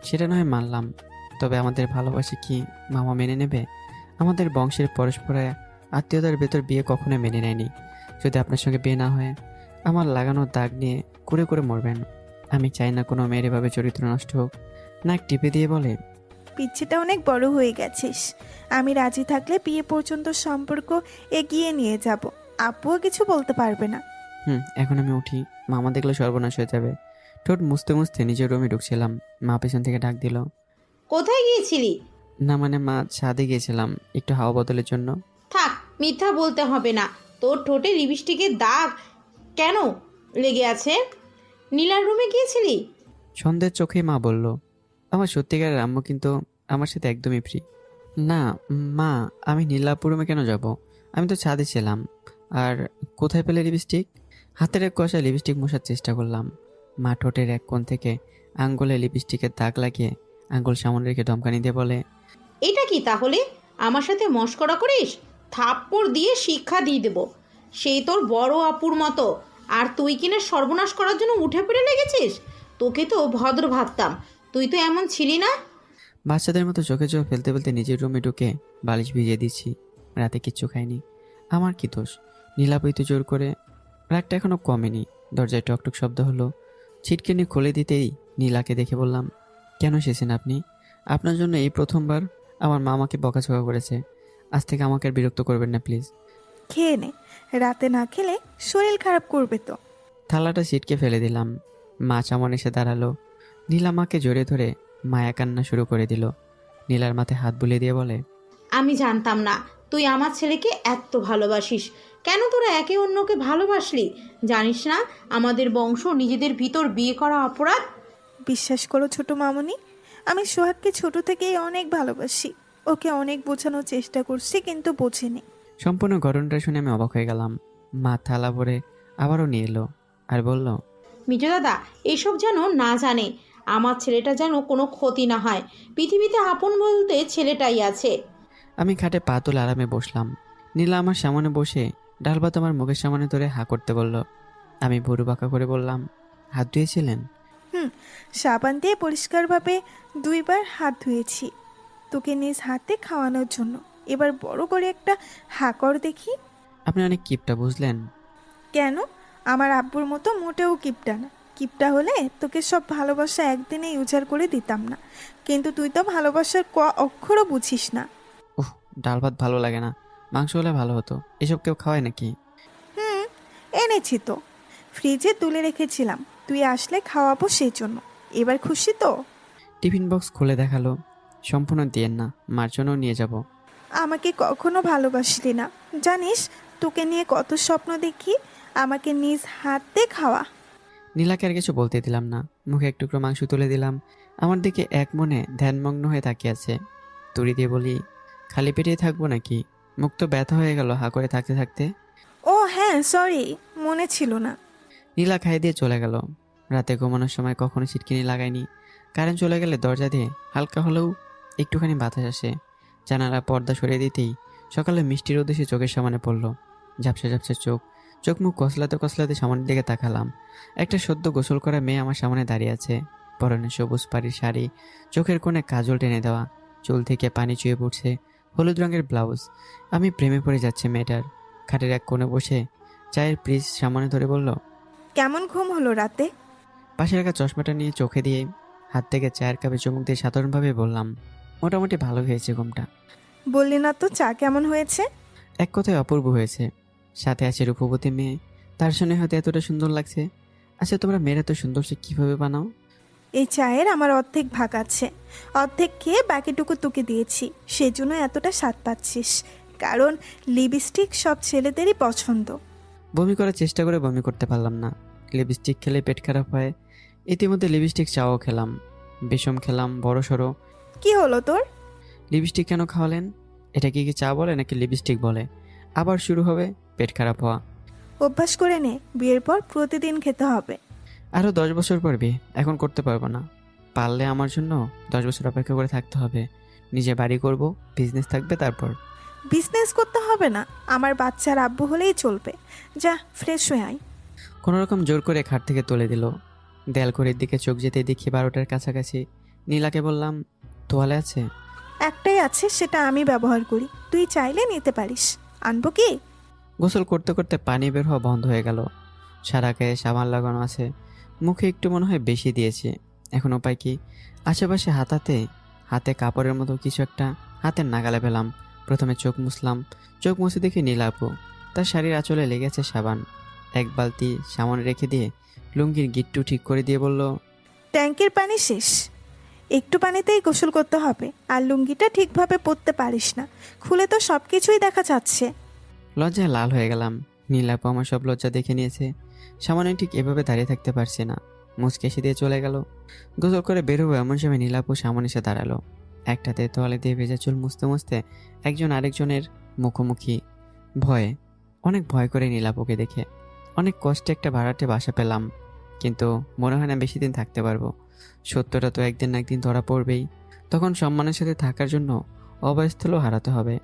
সেটা নয় মানলাম, তবে আমাদের ভালোবাসি কি মামা মেনে নেবে? আমাদের বংশের পরস্পরে আত্মীয়তার ভেতর বিয়ে কখনো মেনে নেয়নি। যদি আপনার সঙ্গে বিয়ে না হয়, আমার লাগানো দাগ নিয়ে কুড়ে করে মরবেন। আমি চাই না কোনো মেয়ের এভাবে চরিত্র নষ্ট হোক। নাক টিপে দিয়ে বলে, পিচ্ছিটা অনেক বড় হয়ে গেছিস, আমি রাজি থাকলে বিয়ে পর্যন্ত সম্পর্ক এগিয়ে নিয়ে যাব, আপুও কিছু বলতে পারবে না। এখন আমি উঠি, মামা দেখলে সর্বনাশ হয়ে যাবে। ঠোঁট মুছতে মুছতে নিজের রুমে ঢুকছিলাম, মা পেছন থেকে ডাক দিল। কোথায় গিয়েছিলি? না মানে মা, ছাদে গিয়েছিলাম একটু হাওয়া বদলের জন্য। থাক, মিথ্যা বলতে হবে না, তোর ঠোঁটে লিপস্টিকের দাগ কেন লেগে আছে? নীলার রুমে গিয়েছিলি? সন্ধ্যের চোখে মা বলল, আমার সত্যিকারের আম্মু কিন্তু আমার সাথে একদমই ফ্রি। না মা, আমি নীলাপুর রুমে কেন যাব? আমি তো ছাদে ছিলাম। আর কোথায় পেলে লিপস্টিক? হাতের এক কষায় লিপস্টিক মোছার চেষ্টা করলাম। মা ঠোঁটের এক কোণ থেকে আঙ্গুলে লিপস্টিকের দাগ লাগিয়ে আঙ্গুল সামনে রেখে ধমকানি দিয়ে বলে, এটা কি তাহলে? আমার সাথে মশকরা করিস? থাপ্পড় দিয়ে শিক্ষা দিয়ে দেব। সেই তোর বড় আপুর মতো। আর তুই কিনা সর্বনাশ করার জন্য উঠে পড়ে লেগেছিস? তোকে তো ভদ্র ভাবতাম, তুই তো এমন ছিলি না। বাচ্চাদের মতো চোখে চোখ ফেলতে ফেলতে নিজের রুমে ঢুকে বালিশ ভিজিয়ে দিচ্ছি। রাতে কিচ্ছু খাইনি। আমার কি দোষ? নীলাপই তো জোর করে। রাগটা এখনো কমেনি। দরজায় টকটক শব্দ হলো। ছিটকিনি খুলে দিতেই নীলাকে দেখে বললাম, কেন এসেছেন আপনি? আপনার জন্য এই প্রথমবার আমার মা আমাকে বকাঝকা করেছে। আজ থেকে আমাকে আর বিরক্ত করবেন না প্লিজ। খেয়ে নে, রাতে না খেলে শরীর খারাপ করবে তো। থালাটা ছিটকে ফেলে দিলাম। মা সামনে এসে দাঁড়ালো। নীলা মাকে জড়িয়ে ধরে মায়া কান্না শুরু করে দিল। নীলার মাথায় হাত বুলিয়ে দিয়ে বলে, আমি জানতাম না তুই আমার ছেলেকে এত ভালোবাসিস। কেন তোরা একে অন্যকে ভালোবাসলি? জানিস না আমাদের বংশ নিজেদের ভিতর বিয়ে করা অপরাধ? বিশ্বাস করো ছোট মামুনি, আমি সোহাগকে ছোট থেকেই অনেক ভালোবাসি। ওকে অনেক বোঝানোর চেষ্টা করছি কিন্তু বোঝেনি। সম্পূর্ণ ঘটনাটা শুনে আমি অবাক হয়ে গেলাম। মা থালা ভরে আবারও নিয়ে এলো আর বলল, মিজো দাদা এসব যেন না জানে। আমার ছেলেটা যেন কোনো ক্ষতি না হয়। পৃথিবীতে আপন বলতে ছেলেটাই আছে। আমি খাটে পা তুলে আরামে বসলাম। নীলা আমার সামনে বসে ডাল ভাত আমার মুখের সামনে ধরে হা করতে বলল। আমি ভুরু বাঁকা করে বললাম, হাত ধুয়েছিলেন? সাবান দিয়ে পরিষ্কারভাবে 2বার হাত ধুয়েছি তোকে নিজ হাতে খাওয়ানোর জন্য। এবার বড় করে একটা হাকর দেখি। আপনি অনেক কিপটা বুঝলেন। কেন? আমার আব্বুর মতো মোটেও কিপটা না। কিপটা হলে তোকে সব ভালোবাসা একদিনেই উজাড় করে দিতাম না। কিন্তু তুই তো ভালোবাসার অক্ষরও বুঝিস না। উহ, ডাল ভাত ভালো লাগে না, মাংস হলে ভালো হতো। এসব কেউ খাওয়ায় নাকি? হুম, এনেছি তো, ফ্রিজে তুলে রেখেছিলাম, তুই আসলে খাওয়াবো সেই জন্য। এবার খুশি তো? টিফিন বক্স খুলে দেখালো। সম্পূর্ণ দিয়েন না, মার জন্য নিয়ে যাব। আমাকে কখনো ভালোবাসলি না জানিস। তোকে নিয়ে কত স্বপ্ন দেখি। আমাকে নিজ হাতে খাওয়া। নীলাকে আর কিছু বলতে দিলাম না। মুখে এক টুকরো মাংস তুলে দিলাম। আমার দিকে এক মনে ধ্যানমগ্ন হয়ে তাকিয়ে আছে। তুড়ি দিয়ে বলি, খালি পেটেই থাকবো নাকি? মুখ তো ব্যথা হয়ে গেল হা করে থাকতে থাকতে। ও হ্যাঁ, সরি, মনে ছিল না। নীলা খাইয়ে দিয়ে চলে গেল। রাতে ঘুমানোর সময় কখনো ছিটকিনি লাগাইনি। কারেন্ট চলে গেলে দরজা দিয়ে হালকা হলেও একটুখানি বাতাস আসে। জানালা পর্দা সরিয়ে দিতেই সকালে মিষ্টির উদ্দেশ্যে চোখের সামনে পড়ল। ঝাপসা ঝাপসা চোখ, চোখ মুখ কসলাতে কসলাতে সামনের দিকে তাকালাম। একটা সদ্য গোসল করা মেয়ে আমার সামনে দাঁড়িয়ে আছে। পরনে সবুজ পাড়ির শাড়ি, চোখের কোণে কাজল টেনে দেওয়া, চুল থেকে পানি চুয়ে পড়ছে, হলুদ রঙের ব্লাউজ। আমি প্রেমে পড়ে যাচ্ছে মেয়েটার। খাটের এক কোণে বসে চায়ের পিস সামনে ধরে বলল, কেমন ঘুম হলো রাতে? পাশে রাখা চশমাটা নিয়ে চোখে দিয়ে হাত থেকে চায়ের কাপে চুমুক দিয়ে সাধারণভাবে বললাম, মোটামুটি ভালো হয়েছে ঘুমটা। বললি না তো চা কেমন হয়েছে? এক কথায় অপূর্ব হয়েছে। সাথে আছে রূপবতী মেয়ে, তার সঙ্গে হয়তো এতটা সুন্দর লাগছে। আচ্ছা তোমরা মেয়েরা তো সুন্দর সে কীভাবে বানাও? এই চায়ের আমার অর্ধেক ভাগ আছে, অর্ধেক খেয়ে বাকিটুকু তোকে দিয়েছি, সেজন্য এতটা স্বাদ পাচ্ছিস। কারণ লিপস্টিক সব ছেলেদেরই পছন্দ। বমি করার চেষ্টা করে বমি করতে পারলাম না। লিপস্টিক খেলে পেট খারাপ হয়। ইতিমধ্যে লিপস্টিক চাও খেলাম, বেসম খেলাম বড় সড়ো। কি হলো তোর? লিপস্টিক কেন খাওয়ালেন? এটা কি চা বলে নাকি লিপস্টিক বলে? আবার শুরু হবে পেট খারাপ হওয়া। অভ্যাস করে নে, বিয়ের পর প্রতিদিন খেতে হবে। আরও 10 বছর পর বিয়ে, এখন করতে পারবো না। পারলে আমার জন্য 10 বছর অপেক্ষা করে থাকতে হবে। নিজে বাড়ি করব, বিজনেস থাকবে, তারপর। বিজনেস করতে হবে না, আমার বাচ্চার আব্বু হলেই চলবে। যা ফ্রেশ হয়ে আয়। কোনোরকম জোর করে খাট থেকে তুলে দিল। দেয়াল ঘড়ির দিকে চোখ যেতে দেখি 12টার কাছাকাছি। নীলাকে বললাম, তোয়ালে আছে? একটাই আছে, সেটা আমি ব্যবহার করি, তুই চাইলে নিতে পারিস। আনবো কি? গোসল করতে করতে পানি বের হওয়া বন্ধ হয়ে গেল। সারা গায়ে সাবান লাগানো আছে। মুখে একটু মনে হয় বেশি দিয়েছে। এখন উপায় কি? আশেপাশে হাতে কাপড়ের মতো কিছু একটা হাতের নাগালে পেলাম। প্রথমে চোখ মুছলাম। চোখ মুছে দেখি নীলা আপু। তার শাড়ির আঁচলে লেগেছে সাবান। এক বালতি সামনে রেখে দিয়ে লুঙ্গির গিট্টু ঠিক করে দিয়ে বলল, ট্যাঙ্কের পানি শেষ, একটু পানিতেই গোসল করতে হবে। আর লুঙ্গিটা ঠিকভাবে পরতে পারিস না, খুলে তো সব কিছুই দেখা যাচ্ছে। লজ্জায় লাল হয়ে গেলাম। নীলা আপু আমার সব লজ্জা দেখে নিয়েছে। সামান্য ঠিক এভাবে দাঁড়িয়ে থাকতে পারছি না, মুচকে এসে দিয়ে চলে গেল। গোসল করে বের হবো এমন সময় নীলাপু সামনে এসে দাঁড়ালো। একটাতে তোয়ালে দিয়ে ভেজা চুল মুছতে মুছতে একজন আরেকজনের মুখোমুখি। অনেক ভয় করে নীলাপুকে দেখে। অনেক কষ্টে একটা ভাড়াটে বাসা পেলাম, কিন্তু মনে হয় না বেশি দিন থাকতে পারবো। সত্যটা তো একদিন না একদিন ধরা পড়বেই। তখন সম্মানের সাথে থাকার জন্য অবস্থলও হারাতে হবে।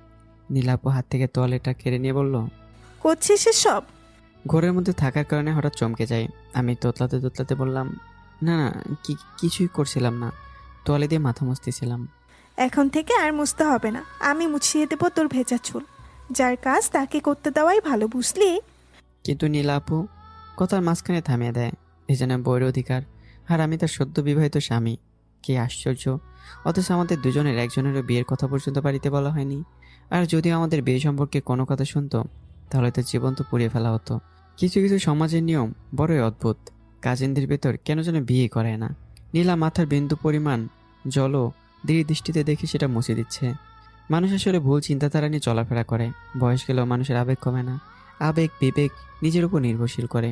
নীলাপু হাত থেকে তোয়ালেটা কেড়ে নিয়ে বলল, করছিস সব? ঘরের মধ্যে থাকার কারণে হঠাৎ চমকে যাই। আমি তোতলাতে তোতলাতে বললাম, না না, কিছুই করছিলাম না, তোয়ালে দিয়ে মাথা মুছতেছিলাম। এখন থেকে আর মুছতে হবে না, আমি মুছিয়ে দেবো তোর ভেজা চুল। যার কাজ তাকে করতে দেওয়াই ভালো, বুঝলি? কিন্তু নীলাপু কথার মাঝখানে থামিয়ে দেয়। এই যেন বইয়ের অধিকার, আর আমি তার সদ্য বিবাহিত স্বামী। কি আশ্চর্য! অথচ আমাদের দুজনের একজনেরও বিয়ের কথা পর্যন্ত বাড়িতে বলা হয়নি। আর যদিও আমাদের বিয়ে সম্পর্কে কোনো কথা শুনতো, তাহলে তো জীবন তো পুড়িয়ে ফেলা হতো। কিছু কিছু সমাজের নিয়ম বড়ই অদ্ভুত। কাজিনদের ভেতর কেন যেন বিয়ে করে না। নীলা মাথার বিন্দু পরিমাণ জলও দৃঢ় দৃষ্টিতে দেখে সেটা মুছে দিচ্ছে। মানুষ আসলে ভুল চিন্তাধারা নিয়ে চলাফেরা করে। বয়স গেলেও মানুষের আবেগ কমে না। আবেগ বিবেক নিজের উপর নির্ভরশীল করে।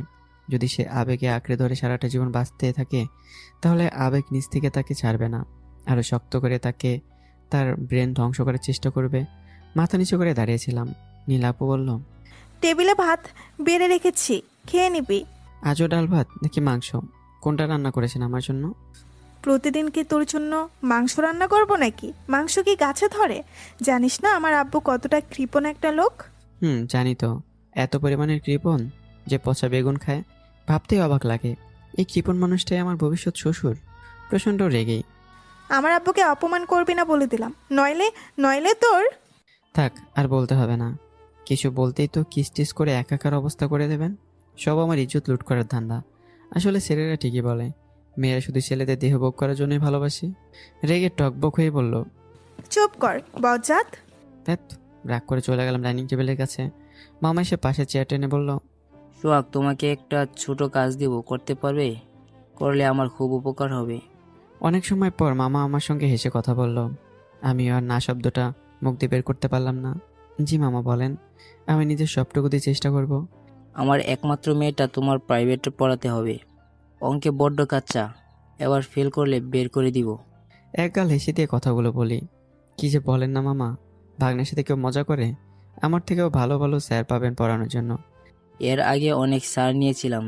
যদি সে আবেগে আঁকড়ে ধরে সারাটা জীবন বাঁচতে থাকে, তাহলে আবেগ নিজ থেকে তাকে ছাড়বে না, আরও শক্ত করে তাকে তার ব্রেন ধ্বংস করার চেষ্টা করবে। মাথা নিচু করে দাঁড়িয়েছিলাম। নীলাপু বলল, টেবিলে ভাত বেড়ে রেখেছি, খেয়ে নিবি। আজও ডাল ভাত নাকি মাংস? কোনটা রান্না করেছেন আমার জন্য? প্রতিদিন কি তোর জন্য মাংস রান্না করব নাকি? মাংস কি গাছে ধরে? জানিস না আমার আব্বু কতটা কৃপণ একটা লোক? জানি তো। এত পরিমাণের কৃপণ যে পচা বেগুন খায়, ভাবতেই অবাক লাগে। এই কৃপণ মানুষটাই আমার ভবিষ্যৎ শ্বশুর। প্রচণ্ড রেগেই। আমার আব্বুকে অপমান করবি না বলে দিলাম, নইলে নইলে তোর। থাক, আর বলতে হবে না। কিছু বলতেই তো কিসটিস করে একাকার অবস্থা করে দেবেন। সব আমার ইজ্জত লুট করার ধান্দা। আসলে ছেলেরা ঠিকই বলে, মেয়েরা শুধু ছেলেদের দেহ ভোগ করার জন্যই ভালোবাসে। রেগে টকবক হয়ে বলল, চুপ কর বজ্জাত। ধ্যাৎ। রাগ করে চলে গেলাম ডাইনিং টেবিলের কাছে। মামা এসে পাশে চেয়ার টেনে বলল, সোহাগ, তোমাকে একটা ছোট কাজ দিব, করতে পারবে? করলে আমার খুব উপকার হবে। অনেক সময় পর মামা আমার সঙ্গে হেসে কথা বলল। আমি আর না শব্দটা মুখ দিয়ে বের করতে পারলাম না। জি মামা বলেন, আমি নিজের সবটুকু দিয়ে চেষ্টা করব। আমার একমাত্র মেয়েটা তোমার প্রাইভেটে পড়াতে হবে। অঙ্কে বড্ড কাচ্চা, এবার ফেল করলে বের করে দিব। একগাল হেসে দিয়ে কথাগুলো বলি। কি যে বলেন না মামা, ভাগ্নের সাথে কেউ মজা করে? আমার থেকেও ভালো ভালো স্যার পাবেন পড়ানোর জন্য। এর আগে অনেক স্যার নিয়েছিলাম,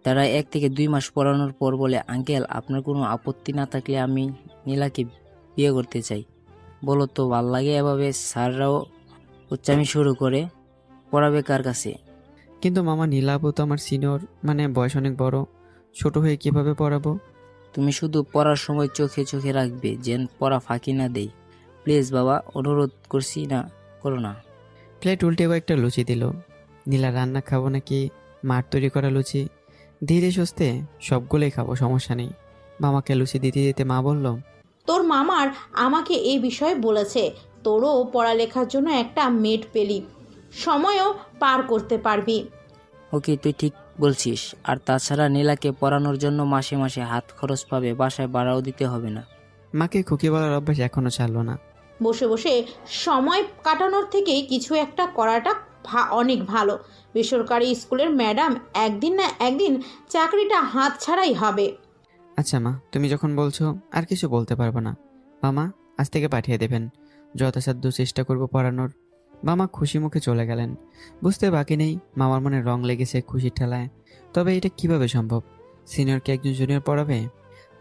তারা 1 থেকে 2 মাস পড়ানোর পর বলে, আঙ্কেল আপনার কোনো আপত্তি না থাকলে আমি নীলাকে বিয়ে করতে চাই। বলো তো ভাল লাগে? এভাবে স্যাররাও উচ্চামি শুরু করে, পড়াবে কার কাছে? কিন্তু মামা, নীলাবু তো আমার সিনিয়র, মানে বয়স অনেক বড়। ছোট হয়ে কিভাবে পড়াবো? তুমি শুধু পড়ার সময় চোখে চোখে রাখবে, যেন পড়া ফাঁকি না দেই। প্লিজ বাবা, অনুরোধ করছি, না করো না। প্লেট উল্টে কয়েকটা লুচি দিল। নীলা রান্না খাবো নাকি মার তৈরি করা লুচি? ধীরে সুস্থে সবগুলোই খাবো, সমস্যা নেই। মামাকে লুচি দিতে দিতে মা বলল, তোর মামার আমাকে এই বিষয়ে বলেছে, তোরও পড়ালেখার জন্য একটা মেড পেলি, সময়ও পার করতে পারবি। ওকে, তুই ঠিক বলছিস। আর তাছাড়া নীলাকে পড়ানোর জন্য মাসে মাসে হাত খরচ পাবে, বাসায় ভাড়াও দিতে হবে না। মাকে খুকি বলার অভ্যাস এখনো ছাড়লো না। বসে বসে সময় কাটানোর থেকে কিছু একটা করাটা অনেক ভালো। বেসরকারি স্কুলের ম্যাডাম একদিন না একদিন চাকরিটা হাত ছাড়াই হবে। আচ্ছা মা, তুমি যখন বলছো আর কিছু বলতে পারবো না। মামা আজ থেকে পাঠিয়ে দেবেন, যথাসাধ্য চেষ্টা করব পড়ানোর। মামা খুশি মুখে চলে গেলেন। বুঝতে বাকি নেই মামার মনে রং লেগেছে খুশির ঠেলায়। তবে এটা কিভাবে সম্ভব? সিনিয়রকে একজন জুনিয়র পড়াবে?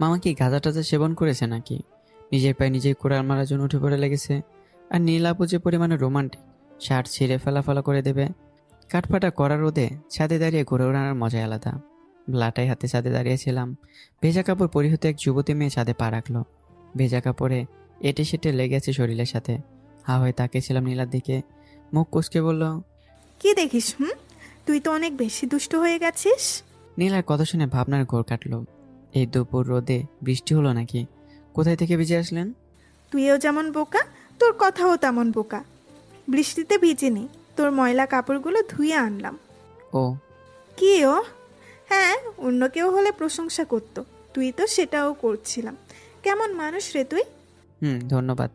মামা কি গাঁজা টাজা সেবন করেছে নাকি? নিজের পায়ে নিজেই কোড়াল মারার জন্য উঠে পড়ে লেগেছে। আর নীলাপু যে পরিমাণে রোমান্টিক, শার্ট ছিঁড়ে ফেলা করে দেবে। কাঠফাটা করার রোদে ছাদে দাঁড়িয়ে ঘুরে ওড়ানোর মজাই আলাদা। লাটাই হাতে ছাদে দাঁড়িয়েছিলাম। ভেজা কাপড় পরিহিত এক যুবতী মেয়ে ছাদে পা রাখলো। ভেজা কাপড়ে এটে সেটে লেগেছে শরীরের সাথে। হা হয়ে তাকিয়েছিলাম নীলার দিকে। মুখ কুঁচকে বলল, কি দেখিস? তুই তো অনেক বেশি দুষ্ট হয়ে গেছিস। নীলার কথা শুনে ভাবনার ঘোর কাটলো। এই দুপুর রোদে বৃষ্টি হলো নাকি? কোথায় থেকে ভিজে আসলেন? তুইও যেমন বোকা, তোর কথাও তেমন বোকা। বৃষ্টিতে ভিজিনি, তোর ময়লা কাপড়গুলো ধুয়ে আনলাম। ও কি ও? হ্যাঁ, অন্য কেউ হলে প্রশংসা করতো, তুই তো সেটাও করছিলাম। কেমন মানুষ রে তুই। ধন্যবাদ।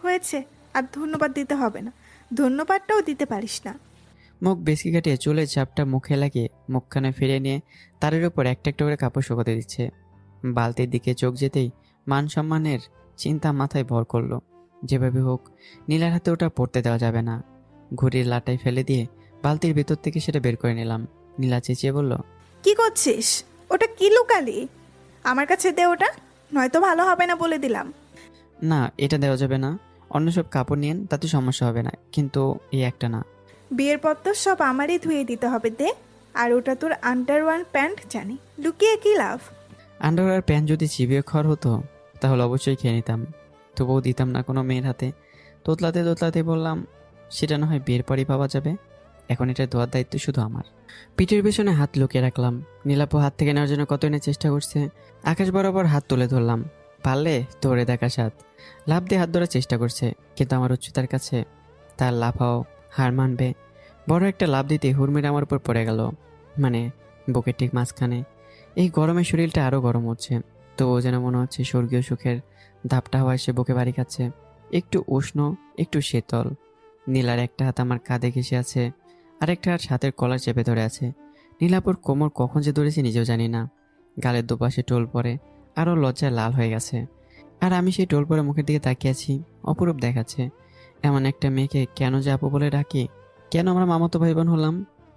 হয়েছে, আর ধন্যবাদ দিতে হবে না, ধন্যবাদটাও দিতে পারিস না। মুখ বেশি কাটিয়ে চুলের চাপটা মুখে লাগিয়ে মুখখানে ফিরে নিয়ে তারের উপর একটা একটা করে কাপড় শুকাতে দিচ্ছে। বালতির দিকে চোখ যেতেই মান সম্মানের চিন্তা মাথায় ভর করলো। যেভাবে হোক নীলার হাতে ওটা পড়তে দেওয়া যাবে না। ঘুড়ির লাটাই ফেলে দিয়ে বালতির ভেতর থেকে সেটা বের করে নিলাম। নীলা চেঁচিয়ে বলল, কি করছিস? ওটা কি লুকালি? আমার কাছে দে ওটা, নয়তো ভালো হবে না বলে দিলাম। না এটা দেওয়া যাবে না, অন্য সব কাপড় নিয়েন, তাতে সমস্যা হবে না, কিন্তু এই একটা না। বিয়ের পর তো সব আমারই ধুয়ে দিতে হবে, দে। আর ওটা তোর আন্ডারওয়ার প্যান্ট, জানি, লুকিয়ে কি লাভ? আন্ডারওয়্যার প্যান্ট যদি চিবিয়ে খাওয়ার হতো তাহলে অবশ্যই খেয়ে নিতাম, তবুও দিতাম না কোনো মেয়ের হাতে। তোতলাতে তোতলাতে বললাম, সেটা না হয় বিয়ের পরই পাওয়া যাবে, এখন এটা ধোয়ার দায়িত্ব শুধু আমার। পিঠের পেছনে হাত লুকিয়ে রাখলাম। নীলাপু হাত থেকে নেওয়ার জন্য কত এনে চেষ্টা করছে। আকাশ বরাবর হাত তুলে ধরলাম, পারলে ধরে দেখা সাথ। লাফ দিয়ে হাত ধরার চেষ্টা করছে, কিন্তু আমার উচ্চতার কাছে তার লাফাও হার মানবে। বড় একটা লাফ দিতে হুড়মুড়ে আমার উপর পড়ে গেল, মানে বুকের ঠিক মাঝখানে। এই গরমে শরীরটা আরও গরম হচ্ছে, তবুও যেন মনে হচ্ছে স্বর্গীয় সুখের ধাপটা হওয়া এসে বুকে বাড়ি খাচ্ছে। একটু উষ্ণ, একটু শীতল। নীলার একটা হাত আমার কাঁধে ঘেঁষে আছে, আরেকটা হাত হাতের কলার চেপে ধরে আছে। নীলাপুর কোমর কখন যে ধরেছে নিজেও জানি না। গালের দুপাশে টোল পরে আরও লজ্জায় লাল হয়ে গেছে। আর আমি সেই টোল পরে মুখের দিকে তাকিয়ে আছি, অপরূপ দেখাচ্ছে। এমন একটা মেয়েকে কেন যে আপু বলে ডাকি? কেন আমরা মামাতো ভাই বোন হলাম?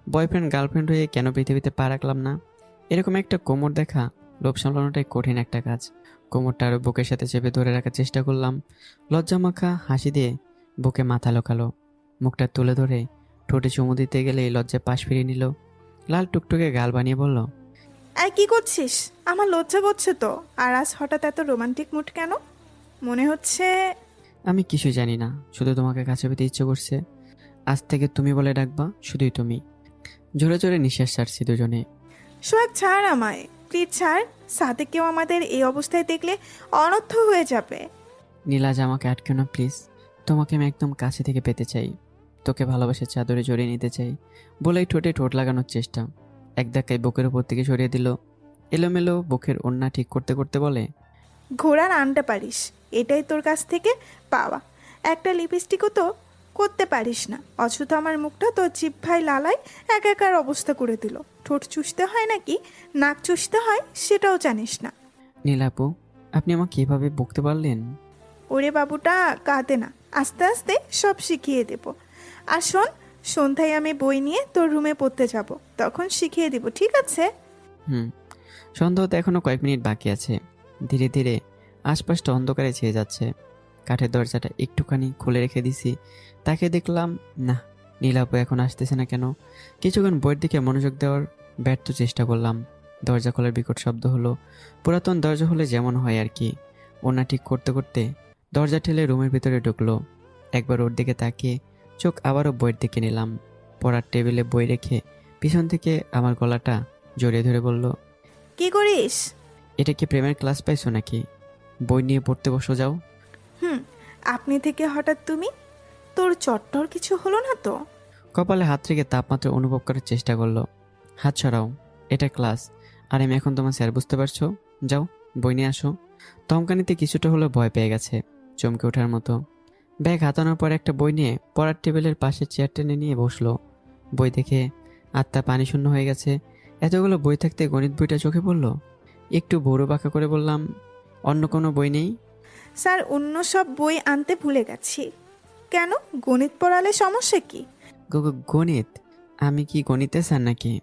বয়ফ্রেন্ড গার্লফ্রেন্ড হয়ে কেন পৃথিবীতে পা রাখলাম না? এরকম একটা কোমর দেখা লোভ সামলানোটাই কঠিন একটা কাজ। কোমরটা আরও বুকের সাথে চেপে ধরে রাখার চেষ্টা করলাম। লজ্জা মাখা হাসি দিয়ে বুকে মাথা লোকালো। মুখটা তুলে ধরে ঠোঁটে চুমু দিতে গেলে লজ্জায় পাশ ফিরিয়ে নিল। লাল টুকটুকে গাল বানিয়ে বলল, এই কি করছিস? আমার লজ্জা করছে তো। আর আজ হঠাৎ এত রোমান্টিক মুড কেন? মনে হচ্ছে আমি কিছু জানি না, শুধু তোমাকে কাছে পেতে ইচ্ছে করছে। আজ থেকে তুমি বলে ডাকবা, শুধুই তুমি। জোরে জোরে নিঃশ্বাস ছাড়ছি দুজনে। সোহাগ, ছাড় আমায়, প্লিজ ছাড়। সাথে কেউ আমাদের এই অবস্থায় দেখলে অনর্থ হয়ে যাবে। নীলাজ আমাকে আটকে না প্লিজ, তোমাকে আমি একদম কাছে থেকে পেতে চাই, তোকে ভালোবাসার চাদরে জড়িয়ে নিতে চাই বলেই ঠোঁটে ঠোঁট লাগানোর চেষ্টা। এক ধাক্কায় বুকের উপর থেকে সরিয়ে দিল। এলোমেলো বুকের ওড়না ঠিক করতে করতে বলে, ঘোড়ার আনতে পারিস, এটাই তোর কাছ থেকে পাওয়া। একটা লিপস্টিকও তো করতে পারিস না, অথচ আমার মুখটা তোর জিহ্বায় লালায় একাকার অবস্থা করে দিল। ঠোঁট চুষতে হয় নাকি নাক চুষতে হয় সেটাও জানিস না। নীলাপু আপনি আমাকে এভাবে বকতে পারলেন? ওরে বাবুটা, কাঁদে না, আস্তে আস্তে সব শিখিয়ে দেব। আর শোন, সন্ধ্যায় আমি বই নিয়ে তোর রুমে পড়তে যাব, তখন শিখিয়ে দিব, ঠিক আছে? সন্ধ্যা হতে এখনো কয়েক মিনিট বাকি আছে। ধীরে ধীরে আশপাশটা অন্ধকারে ছেয়ে যাচ্ছে। কাঠের দরজাটা একটুখানি খুলে রেখে দিছি। তাকে দেখলাম না, নীলাপু এখন আসতেছে না কেন। কিছুক্ষণ বইয়ের দিকে মনোযোগ দেওয়ার ব্যর্থ চেষ্টা করলাম। দরজা খোলার বিকট শব্দ হলো। পুরাতন দরজা হলে যেমন হয় আর কি। ওনা ঠিক করতে করতে দরজা ঠেলে রুমের ভিতরে ঢুকলো। একবার ওর দিকে তাকিয়ে চোখ আবারও বইয়ের দিকে নিলাম। পড়ার টেবিলে বই রেখে পিছন থেকে আমার গলাটা জড়িয়ে ধরে বলল, কি করিস? এটা কি প্রেমের ক্লাস পাইছো নাকি? বই নিয়ে পড়তে বসো যাও। আপনি থেকে হঠাৎ তুমি? তোর চট্টর কিছু হলো না তো? কপালে হাত রেখে তাপমাত্রা অনুভব করার চেষ্টা করলো। হাত ছড়াও, এটা ক্লাস, আর আমি এখন তোমার স্যার, বুঝতে পারছো? যাও বই নিয়ে আসো। ধমকানিতে কিছুটা হলেও ভয় পেয়ে গেছে, চমকে ওঠার মতো। ব্যাগ হাতানোর পর একটা বই নিয়ে পড়ার টেবিলের পাশে চেয়ার টেনে নিয়ে বসলো। বই দেখে আত্মা পানি শূন্য হয়ে গেছে। এতগুলো বই থাকতে গণিত বইটা চোখে পড়লো। একটু বড়ো বাঁকা করে বললাম, অন্য কোনো বই নেই? স্যার, অন্য সব বই আনতে ভুলে গেছি। কেন, গণিত পড়ালে সমস্যা কি? গণিত? আমি কি গণিতে স্যার নাকি?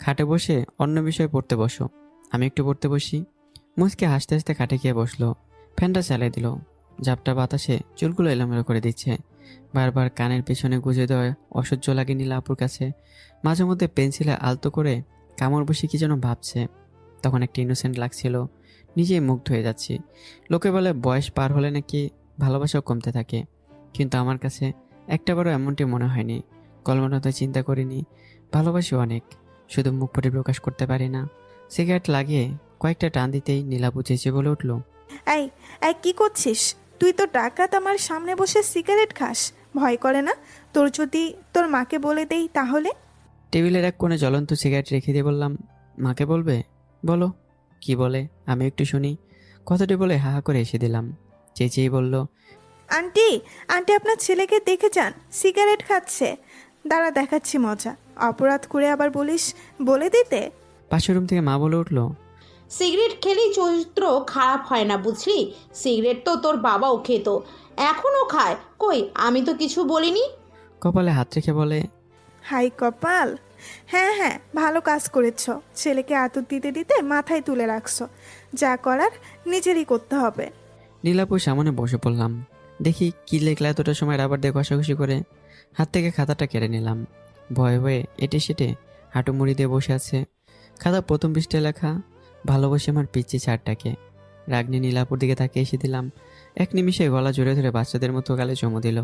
খাটে বসে অন্য বিষয়ে পড়তে বসো, আমি একটু পড়তে বসি। মুচকে হাসতে হাসতে খাটে গিয়ে বসলো। ফ্যানটা চালিয়ে দিল। ঝাপটা বাতাসে চুলগুলো এলোমেলো করে দিচ্ছে। বারবার কানের পেছনে গুঁজে দেওয়া অসহ্য লাগে নীলা আপুর কাছে। মাঝে মধ্যে পেন্সিলে আলতো করে কামড় বসে কি যেন ভাবছে। তখন একটা ইনোসেন্ট লাগছিল, নিজেই মুগ্ধ হয়ে যাচ্ছি। লোকে বলে বয়স পার হলে নাকি ভালোবাসাও কমতে থাকে, কিন্তু আমার কাছে একটাবারও এমনটি মনে হয়নি। কল্পনাতে চিন্তা করিনি। ভালোবাসি অনেক, শুধু মুখ ফুটে প্রকাশ করতে পারি না। সিগারেট লাগিয়ে কয়েকটা টান দিতেই নীলাপু চেঁচে বলে উঠল, এই এই কি করছিস? তুই তো ডাকাত, আমার সামনে বসে সিগারেট খাস, ভয় করে না তোর? যদি তোর মাকে বলে দেই তাহলে? টেবিলের এক কোণে জ্বলন্ত সিগারেট রেখে দিয়ে বললাম, মাকে বলবে? বলো। কি বলে আমি একটু শুনি। কথাটি বলে হা হা করে এসে দিলাম। চেঁচিয়েই বলল, আন্টি, আন্টি আপনার ছেলেকে দেখে যান, সিগারেট খাচ্ছে। দাঁড়া দেখাচ্ছি মজা। অপরাধ করে আবার বলিস বলে দিতে। পাশের রুম থেকে মা বলে উঠল, সিগারেট খেলেই চরিত্র খারাপ হয় না বুঝলি? সিগারেট তো তোর বাবাও খেত, এখনও খায়। কই, আমি তো কিছু বলিনি। কপালে হাত রেখে বলে, হাই কপাল। হ্যাঁ হ্যাঁ, ভালো কাজ করেছ। ছেলেকে আদর দিতে দিতে মাথায় তুলে রাখছো। যা করার নিজেরই করতে হবে। নীলাপুর সামনে বসে পড়লাম। দেখি কি লেখলা এতটা সময় রাবার দিয়ে ঘষাঘষি করে। হাত থেকে খাতাটা কেড়ে নিলাম। ভয়ে ভয়ে এটে সেটে হাঁটু মুড়ি দিয়ে বসে আছে। খাতা প্রথম পৃষ্ঠে লেখা, ভালোবাসি আমার পিচ্ছি ছাড়টাকে। রাগনি নীলাপুর দিকে তাকে এসে দিলাম। এক নিমিষে গলা জোরে ধরে বাচ্চাদের মতো গালে চুমু দিল।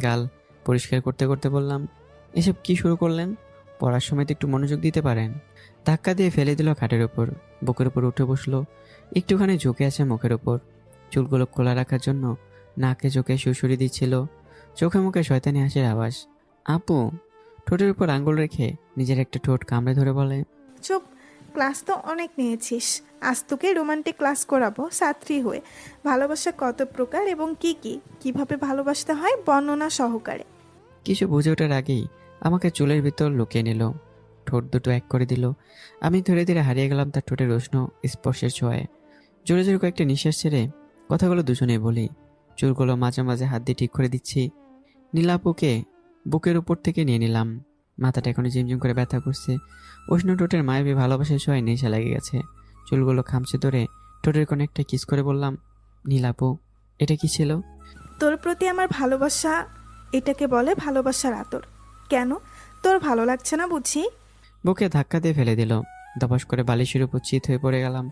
গাল পরিষ্কার করতে করতে বললাম, এসব কি শুরু করলেন? পড়ার সময় তো একটু মনোযোগ দিতে পারেন। ধাক্কা দিয়ে ফেলে দিল খাটের ওপর। বুকের উপর উঠে বসলো। একটুখানি ঝুঁকে আছে মুখের ওপর। চুলগুলো খোলা রাখার জন্য নাকে চোখে সুরসুরি দিচ্ছিল। চোখে মুখে শয়তানি হাসির আওয়াজ। আপু ঠোঁটের উপর আঙ্গুল রেখে নিজের একটা ঠোঁট কামড়ে ধরে বলে, চুপ। ক্লাস তো অনেক নিয়েছিস, আজ তোকে রোমান্টিক ক্লাস করাবো ছাত্রী হয়ে। ভালোবাসা কত প্রকার এবং কি কি কিভাবে ভালোবাসতে হয় বর্ণনা সহকারে। কিছু বুঝে ওঠার আগেই আমাকে চুলের ভিতর লুকিয়ে নিল। ঠোঁট দুটো এক করে দিল। আমি ধীরে ধীরে হারিয়ে গেলাম তার ঠোঁটের উষ্ণ স্পর্শের ছোঁয়ায়। জোরে জোরে কয়েকটা নিঃশ্বাস ছেড়ে কথাগুলো দুজনেই বলি। চুলগুলো মাঝে মাঝে হাত দিয়ে ঠিক করে দিচ্ছি। নীলাপুকে বুকের উপর থেকে নিয়ে নিলাম। মাথাটা এখনো ঝিমঝিম করে ব্যথা করছে। উষ্ণ ঠোঁটের মায়াবী ভালোবাসার ছোঁয়ায় নেশা লেগে গেছে। চুলগুলো খামচে ধরে ঠোঁটের কোণে একটা কিস করে বললাম, নীলাপু এটা কি ছিল? তোর প্রতি আমার ভালোবাসা, এটাকে বলে ভালোবাসার আদর। কেন, তোর ভালো লাগছে না বুঝি? বুকে ধাক্কা দিয়ে ফেলে দিল। দপাস করে বালিশের উপর চিত হয়ে পড়ে গেলাম।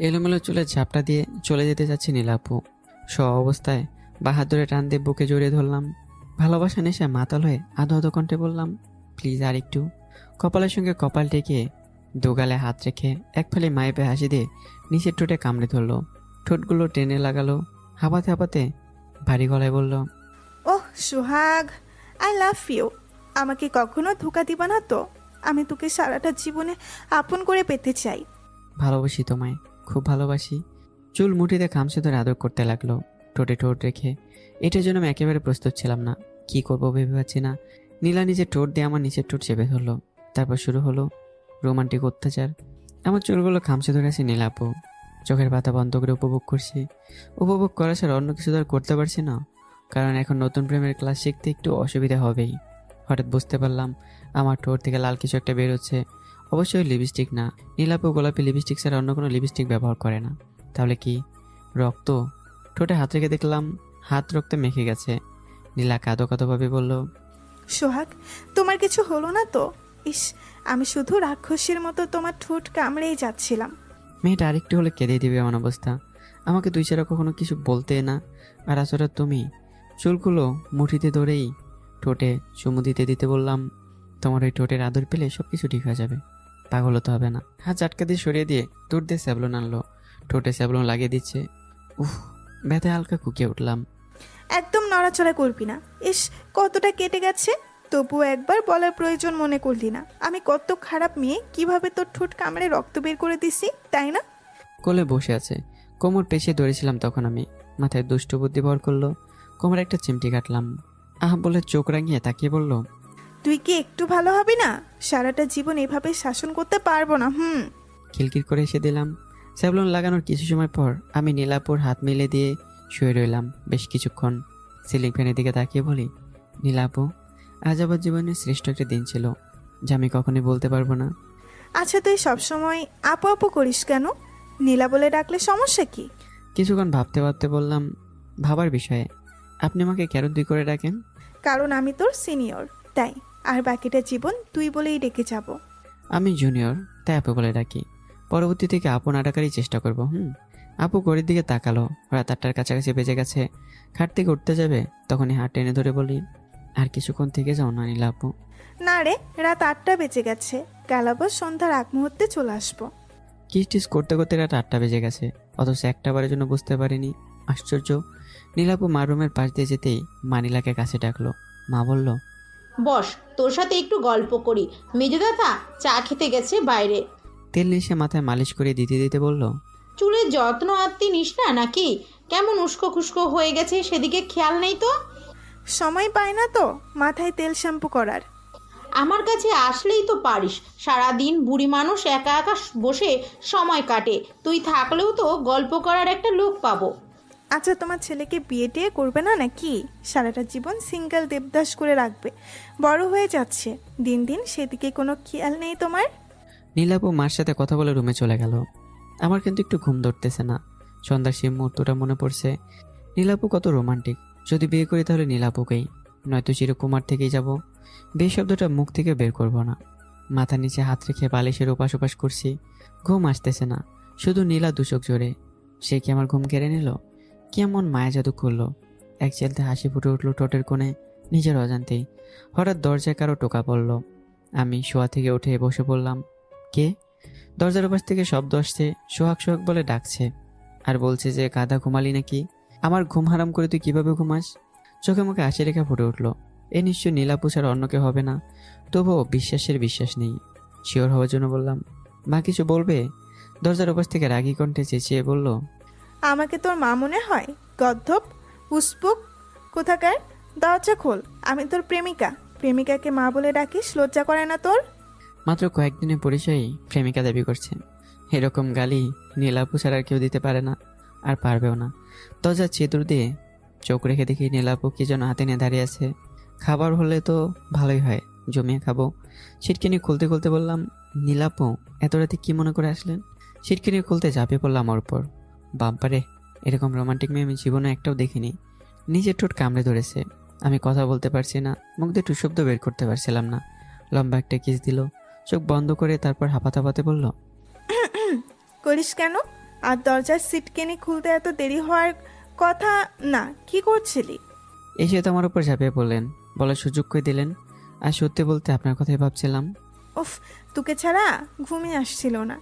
এলোমেলো চুলের ঝাপটা দিয়ে চলে যেতে যাচ্ছে নীলাপু। অবস্থায় বা হাত ধরে টান দিয়ে বুকে জড়িয়ে ধরলাম। ভালোবাসা নেশা মাতাল হয়ে আধো আধো কণ্ঠে বললাম, প্লিজ আর একটু। কপালের সঙ্গে কপাল টেকে দোগালে হাত রেখে এক ফালি মাইপে হাসি দিয়ে নিচের ঠোঁটে কামড়ে ধরলো। ঠোঁটগুলো টেনে লাগালো। হাঁপাতে হাঁপাতে ভারী গলায় বলল, ওহ সোহাগ, আই লাভ ইউ। আমাকে কখনো ধোকা দিবা না তো? আমি তোকে সারাটা জীবনে আপন করে পেতে চাই। ভালোবাসি তোমায়, খুব ভালোবাসি। চুল মুঠিতে খামচে ধরে আদর করতে লাগলো, ঠোঁটে ঠোঁট রেখে। এটার জন্য আমি একেবারে প্রস্তুত ছিলাম না। কি করবো ভেবে পাচ্ছি না। নীলা নিজের ঠোঁট দিয়ে আমার নিচের ঠোঁট চেপে ধরলো। তারপর শুরু হলো রোমান্টিক অত্যাচার। আমার চুলগুলো খামচে ধরে আছে নীলাপু। চোখের পাতা বন্ধ করে উপভোগ করছি। উপভোগ করা ছাড়া অন্য কিছু তো আর করতে পারছি না, কারণ এখন নতুন প্রেমের ক্লাস শিখতে একটু অসুবিধা হবেই। হঠাৎ বুঝতে পারলাম আমার ঠোঁট থেকে লাল কিছু একটা বেরোচ্ছে। অবশ্যই লিপস্টিক না। নীলাপু গোলাপি লিপস্টিক ছাড়া অন্য কোনো লিপস্টিক ব্যবহার করে না। তাহলে কি রক্ত? ঠোঁটে হাত রেখে দেখলাম হাত রক্তে মেখে গেছে। নীলা কাঁদো কাঁদোভাবে বলল, সোহাগ, তোমার কিছু হলো না তো? ইস, আমি শুধু রাক্ষসীর মতো তোমার ঠোঁট কামড়েই যাচ্ছিলাম। মেয়েটা আরেকটু হলে কেঁদে দিবে এমন অবস্থা। আমাকে দুই ছাড়া কখনো কিছু বলতে না। আর আসলে তুমি। চুলগুলো মুঠিতে ধরেই ঠোঁটে চুমু দিতে দিতে বললাম, তোমার ওই ঠোঁটের আদর পেলে সব কিছু ঠিক হয়ে যাবে। পাগল হতে হবে না। হাত চাটকা দিয়ে সরিয়ে দিয়ে দূর দিয়ে স্যাবলন আনলো। ঠোঁটে স্যাবলন লাগিয়ে দিচ্ছে। উফ, ব্যথায় হালকা কুকিয়ে উঠলাম। একদম নড়াচড়া করবি না। ইস, কতটা কেটে গেছে। তবুও একবার বলার প্রয়োজন মনে করলি না। আমি কত খারাপ মেয়ে, কিভাবে তোর ঠোঁট কামড়ে রক্ত বের করে দিছি, তাই না? কোলে বসে আছে, কোমর পেছিয়ে ধরেছিলাম তখন আমি। মাথায় দুষ্ট বুদ্ধি ভর করলো। কোমরে একটা চিমটি কাটলাম। বলে চোখ রাঙিয়ে তাকিয়ে বলল, তুই কি একটু ভালো হবি না? সারাটা জীবন এভাবে শাসন করতে পারবো না। খিলখিল করে এসে দিলাম। স্যাবলন লাগানোর কিছু সময় পর আমি নীলাপুর হাত মিলে দিয়ে শুয়ে রইলাম বেশ কিছুক্ষণ। সিলিং ফ্যানের দিকে তাকিয়ে বলি, নীলাপু, আজ আমার জীবনের শ্রেষ্ঠ একটা দিন ছিল, যা আমি কখনোই বলতে পারবো না। আচ্ছা, তুই সবসময় আপু আপু করিস কেন? নীলা বলে ডাকলে সমস্যা কি? কিছুক্ষণ ভাবতে ভাবতে বললাম, ভাবার বিষয়ে। আপনি আমাকে কেন তুই করে ডাকেন? কারণ আমি তোর সিনিয়র, তাই। আর বাকিটা জীবন তুই বলেই ডেকে যাব। আমি জুনিয়র, তাই আপু বলে ডাকি। পরবর্তী থেকে আপু না ডাকারই চেষ্টা করবো। আপু ঘড়ির দিকে তাকালো। রাত 8টার কাছাকাছি বেজে গেছে। খাট থেকে উঠতে যাবে, তখনই হাত টেনে ধরে বলি, আর কিছুক্ষণ থেকে যাও না নীলা আপু। না রে, রাত 8টা বেজে গেছে। কাল আবার সন্ধ্যার আগ মুহূর্তে চলে আসবো। কিস টিস করতে করতে রাত 8টা বেজে গেছে, অথচ একটা বারের জন্য বুঝতে পারিনি। আশ্চর্য। নীলাপু মা রুমের পাশ দিয়ে যেতেই মা নীলাকে কাছে ডাকলো। মা বলল, বস, তোর সাথে একটু গল্প করি। মেজো দাদা চা খেতে গেছে বাইরে। তেল নিশে মাথায় মালিশ করে দিতে দিতে বলল, চুলের যত্ন আত্মি নিস না নাকি? কেমন উস্কো খুস্কো হয়ে গেছে, সেদিকে খেয়াল নেই তো? সময় পায় না তো মাথায় তেল শ্যাম্পু করার। আমার কাছে আসলেই তো পারিস। সারাদিন বুড়ি মানুষ একা একা বসে সময় কাটে, তুই থাকলেও তো গল্প করার একটা লোক পাবো। আচ্ছা, তোমার ছেলেকে বিয়ে টিয়ে করবে না নাকি? সারাটা জীবন সিঙ্গেল দেবদাস করে রাখবে? বড় হয়ে যাচ্ছে দিন দিন, সেদিকে কোনো খেয়াল নেই তোমার? নীলাপু মার সাথে কথা বলে রুমে চলে গেল। আমার কিন্তু একটু ঘুম ধরতেছে না। সন্ধ্যার সেই মুহূর্তটা মনে পড়ছে। নীলাপু কত রোমান্টিক। যদি বিয়ে করি তাহলে নীলাপুকেই, নয়তো চিরকুমার থেকেই যাব। বিয়ে শব্দটা মুখ থেকে বের করব না। মাথার নিচে হাত রেখে বালিশের ওপাশ ওপাশ করছি। ঘুম আসতেছে না, শুধু নীলা দুচোখ জোরে। সে কি আমার ঘুম কেড়ে নিল? কেমন মায়া জাদু করলো। এক চেলতে হাসি ফুটে উঠলো ঠোঁটের কোণে, নিজের অজান্তেই। হঠাৎ দরজায় কারো টোকা পড়ল। আমি শোয়া থেকে উঠে বসে পড়লাম। কে? দরজার ওপাশ থেকে শব্দ আসছে, সোহাগ সোহাগ বলে ডাকছে। আর বলছে যে গাধা ঘুমালি নাকি? আমার ঘুম হারাম করে তুই কিভাবে ঘুমাস? চোখে মুখে হাসি রেখা ফুটে উঠলো। এ নিশ্চয় নীলাপু ছাড়া অন্য কেউ হবে না। তবুও বিশ্বাসের বিশ্বাস নেই। শিওর হওয়ার জন্য বললাম, মা কিছু বলবে? দরজার ওপাশ থেকে রাগী কণ্ঠে চেঁচিয়ে বলল, আমাকে তোর মা মনে হয়? গদ্ধপ, পুষ্পুক কোথাকার! দরজা খোল, আমি তোর প্রেমিকা। প্রেমিকাকে মা বলে ডাকিস, লজ্জা করে না তোর? মাত্র কয়েকদিনের পরিচয়ই প্রেমিকা দাবি করছে। এরকম গালি নীলাপু ছাড়া আর কেউ দিতে পারে না, আর পারবেও না। দরজার চেতুর দিয়ে চোখ রেখে দেখি নীলাপু কি যেন হাতে নিয়ে দাঁড়িয়ে আছে। খাবার হলে তো ভালোই হয়, জমিয়ে খাবো। সিটকিনি খুলতে খুলতে বললাম, নীলাপু এত রাতে কি মনে করে আসলেন? সিটকিনি খুলতে ঝাঁপিয়ে পড়লাম ওর উপর। বাম্পারে, এরকম রোমান্টিক মেয়ে আমি জীবনে একটাও দেখিনি। নিজের ঠোঁট কামড়ে ধরেছে। আমি কথা বলতে পারছি না, মুখ দিয়ে টু শব্দ বের করতে পারছিলাম না। লম্বা একটা কিস দিল, চোখ বন্ধ করে তারপর হাঁপাতে হাঁপাতে বলল, করিস কেন? আর দরজার সিটকেনি খুলতে এত দেরি হওয়ার কথা না। কি করছিলি? এসে তো আমার উপর ঝাঁপিয়ে পড়লেন, বলার সুযোগ করে দিলেন। আর সত্যি বলতে আপনার কথাই ভাবছিলাম। উফ, তোকে ছাড়া ঘুমই আসছিল না।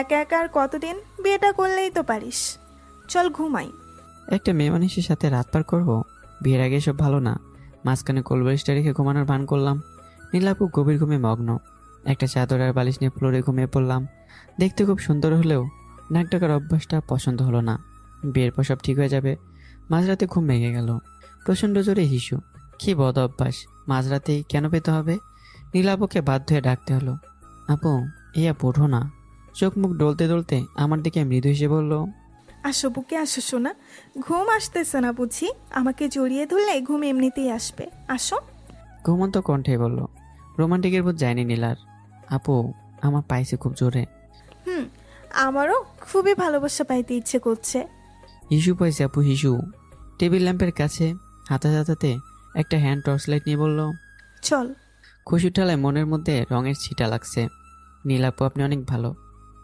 একা একা আর কতদিন? বিয়েটা করলেই তো পারিস। চল ঘুমাই। একটা মেয়ে মানুষের সাথে রাত পার করবো? বিয়ের আগে এসব ভালো না। মাঝখানে কোলবালিশটা রেখে ঘুমানোর ভান করলাম। নীলাপু গভীর ঘুমে মগ্ন। একটা চাদর আর বালিশ নিয়ে ফ্লোরে ঘুমিয়ে পড়লাম। দেখতে খুব সুন্দর হলেও নাক ডাকার অভ্যাসটা পছন্দ হলো না। বিয়ের পর সব ঠিক হয়ে যাবে। মাঝরাতে ঘুম ভেঙে গেল। প্রচণ্ড জোরে হিসু। কি বদ অভ্যাস, মাঝরাতেই কেন পেতে হবে? নীলাপুকে বাধ্য হয়ে ডাকতে হলো, আপু ইয়া পড়ো না। চোখ মুখ ডলতে ডলতে আমার দিকে মৃদু হেসে বলল, আসো বুকে আসো সোনা। ঘুম আসতেছে না বুঝি? আমাকে জড়িয়ে ধরলে ঘুম এমনিতেই আসবে। আসো। ঘুমন্ত কণ্ঠে বলল। রোমান্টিকের বোধ যায়নি নীলার। আপু আমার পাইছে খুব জোরে। আমারও খুবই ভালোবাসা পাইতে ইচ্ছে করছে। হিসু পাইছে আপু, হিসু। টেবিল ল্যাম্পের কাছে হাতাতে হাতাতে একটা হ্যান্ড টর্চ লাইট নিয়ে বলল, চল। খুশির ঠালায় মনের মধ্যে রঙের ছিটা লাগছে। নীলাপু আপনি অনেক ভালো।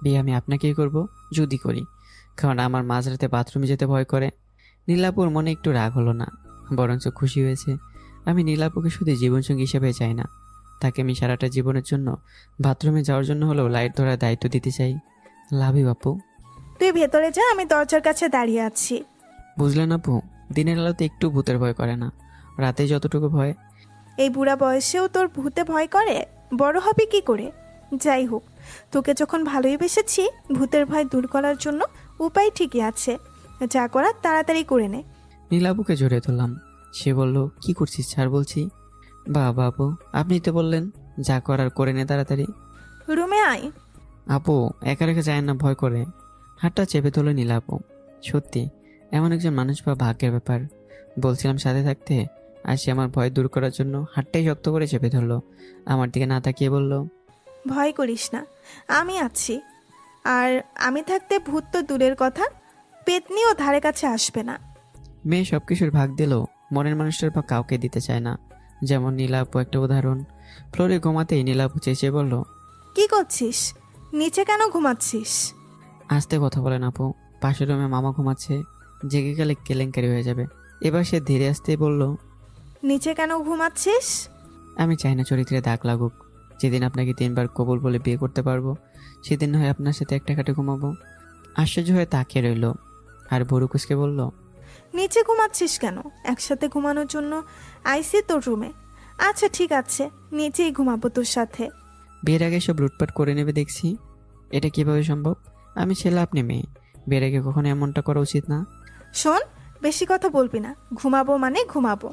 বিয়ে আমি আপনাকেই করব, যদি করি। কারণ আমার মাঝরাতে বাথরুমে যেতে ভয় করে। নীলাপুর মনে একটু রাগ হলো না, বরঞ্চ খুশি হয়েছে। আমি নীলাপুকে শুধু জীবনসঙ্গী হিসেবে চাই না, তাকে আমি সারাটা জীবনের জন্য বাথরুমে যাওয়ার জন্য হলেও লাইট ধরার দায়িত্ব দিতে চাই। লাভ ইউ আপু। তুই ভেতরে যা, আমি দরজার কাছে দাঁড়িয়ে আছি। বুঝলেন আপু, দিনের আলোতে একটু ভূতের ভয় করে না, রাতে যতটুকু ভয়। এই বুড়া বয়সেও তোর ভূতে ভয় করে? বড় হবে কি করে? যাই হোক, তোকে যখন ভালোই বেসেছি, ভূতের ভয় দূর করার জন্য উপায় ঠিকই আছে। যা করার তাড়াতাড়ি করে নে। নীলাপুকে জড়িয়ে ধরলাম। সে বলল, কি করছিস ছাড় বলছি। বাবা আপু, আপনি তো বললেন যা করার করে নে তাড়াতাড়ি। রুমে আয়। আপু একা রেখে যায় না, ভয় করে। হাতটা চেপে ধরল নীলাপু। সত্যি এমন একজন মানুষ বা ভাগ্যের ব্যাপার। বলছিলাম সাথে থাকতে, আর সে আমার ভয় দূর করার জন্য হাতটাই শক্ত করে চেপে ধরলো। আমার দিকে না তাকিয়ে বলল, ভয় করিস না, আমি আছি। আর আমি থাকতে ভূত তো দূরের কথা, পেতনিও ধারে কাছে আসবে না। মেয়ে সব কিছুর ভাগ দিলেও মনের মানুষটার ভাগ কাউকে দিতে চায় না। যেমন নীলাপু একটা উদাহরণ। ফ্লোরে ঘুমাতেই নীলাপু চেঁচিয়ে বলল, কি করছিস? নিচে কেন ঘুমাচ্ছিস? আস্তে কথা বলেন আপু, পাশের রুমে মামা ঘুমাচ্ছে, জেগে গেলে কেলেঙ্কারি হয়ে যাবে। এবার সে ধীরে আসতেই বলল, নিচে কেন ঘুমাচ্ছিস? আমি চাই না চরিত্রে দাগ লাগুক। যেদিন আপনাকে 3 বার কবুল বলে বিয়ে করতে পারবো, সেদিন হয় আপনার সাথে একটা খাটে ঘুমাবো। আশ্চর্য হয়ে তাকিয়ে রইল, আর ভরু কুসকে বলল, নিচে ঘুমাচ্ছিস কেন? একসাথে ঘুমানোর জন্য আইসি তোর রুমে। আচ্ছা ঠিক আছে, নিচেই ঘুমাবো তোর সাথে। বিয়ের আগে সব লুটপাট করে নেবে দেখছি। এটা কিভাবে সম্ভব? আমি ছেলে, আপনি মেয়ে। বিয়ের আগে কখনো এমনটা করা উচিত না। শোন, বেশি কথা বলবি না। ঘুমাবো মানে ঘুমাবো।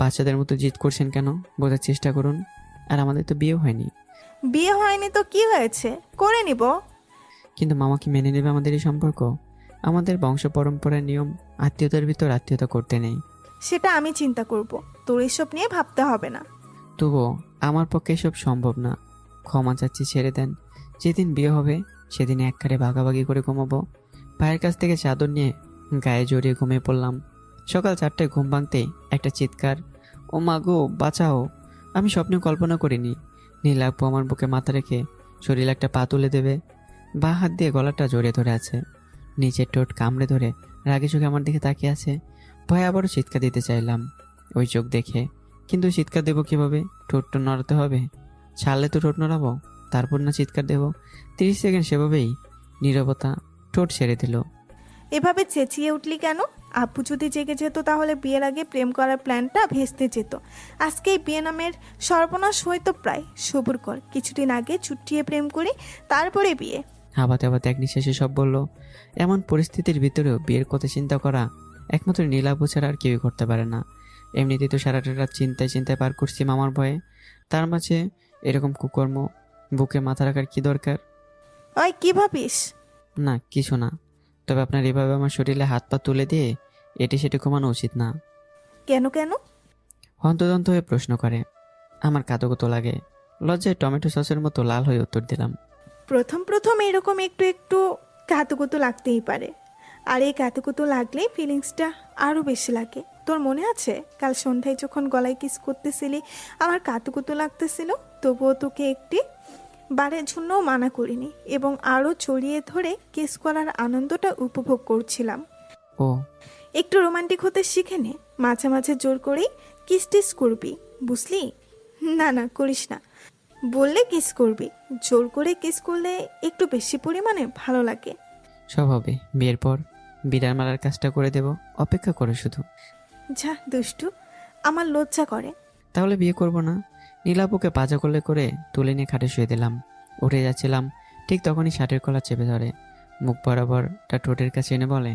বাচ্চাদের মতো জিদ করছেন কেন? বোঝার চেষ্টা করুন। আর আমাদের তো বিয়েও হয়নি। বিয়ে হয়নি তো কি হয়েছে, করে নিব। কিন্তু মামা কি মেনে নেবে আমাদের এই সম্পর্ক? আমাদের বংশ পরম্পরার নিয়ম, আত্মীয়তার ভিতর আত্মীয়তা করতে নেই। সেটা আমি চিন্তা করব, তোর এসব নিয়ে ভাবতে হবে না। তবুও আমার পক্ষে এসব সম্ভব না। ক্ষমা চাচ্ছি, ছেড়ে দেন। যেদিন বিয়ে হবে সেদিন একবারে ভাগাভাগি করে ঘুমাবো। ভাইয়ের কাছ থেকে চাদর নিয়ে গায়ে জড়িয়ে ঘুমিয়ে পড়লাম। সকাল 4টায় ঘুম ভাঙতেই একটা চিৎকার, ও মা গো বাঁচাও! আমি স্বপ্নে কল্পনা করিনি নীলা আপু আমার বুকে মাথা রেখে শরীরে একটা পা তুলে দেবে। বাঁ হাত দিয়ে গলাটা জড়িয়ে ধরে আছে, নিচের ঠোঁট কামড়ে ধরে রাগে চোখে আমার দিকে তাকিয়ে আছে। ভয়ে আবারও চিৎকার দিতে চাইলাম ওই চোখ দেখে, কিন্তু চিৎকার দেবো কিভাবে? ঠোঁটটা নড়াতে হবে, ছাড়লে তো ঠোঁট নড়াবো, তারপর না চিৎকার দেবো। 30 সেকেন্ড সেভাবেই নীরবতা, ঠোঁট ছেড়ে দিল। এভাবে চেঁচিয়ে উঠলি কেন? আপু যদি জেগে যেত তাহলে বিয়ের আগে প্রেম করার প্ল্যানটা ভেস্তে যেত। আজকেই বিয়ে নামের সর্বনাশ হয়তো প্রায়। সবুর কর, কিছুদিন আগে চুটিয়ে প্রেম করি, তারপরে বিয়ে। হাবাতে হাবাতে এক নিঃশ্বাসে সব বলল। এমন পরিস্থিতির ভিতরেও বিয়ের কথা চিন্তা করা একমাত্র নীলাভু ছাড়া আর কেউই করতে পারে না। এমনিতেই তো সারাটা রাত চিন্তায় চিন্তায় পার করছি মামার ভয়ে, তার মাঝে এরকম কুকর্ম। বুকে মাথা রাখার কি দরকার? ওই কি ভাবিস? না কিছু না, তবে আপনার এভাবে আমার শরীরে হাত পা তুলে দিয়ে এটি সেটি ঘুমানো উচিত না। কেন কেন? হন্তদন্ত হয়ে প্রশ্ন করে। আমার কাতকুতো লাগে, লজ্জায় টমেটো সসের মতো লাল হয়ে উত্তর দিলাম। প্রথম প্রথম এরকম একটু একটু কাতুকুতু লাগতেই পারে, আর এই কাতুকুতু লাগলে ফিলিংসটা আরও বেশি লাগে। তোর মনে আছে কাল সন্ধ্যায় যখন গলায় কিস করতেছিলি আমার কাতুকুতু লাগতেছিল, তবুও তোকে একটি বারের জন্যও মানা করিনি এবং আরও জড়িয়ে ধরে কিস করার আনন্দটা উপভোগ করছিলাম। ও একটু রোমান্টিক হতে শিখে নে, মাঝে মাঝে জোর করেই কিস টিস করবি, বুঝলি? না না করিস না, বললে কিস করবি, জোর করে কিস করলে একটু বেশি পরিমাণে ভালো লাগে। সব হবে, বিয়ের পর বিড়ার মারার কাজটা করে দেব, অপেক্ষা করে শুধু। যা দুষ্টু, আমার লজ্জা করে। তাহলে বিয়ে করব না? নীলাপুকে পাজা কোলে করে তুলে নিয়ে খাটে শুয়ে দিলাম। উঠে যাচ্ছিলাম, ঠিক তখনই শার্টের কলার চেপে ধরে, মুখ বরাবর তার ঠোঁটের কাছে এনে বলে,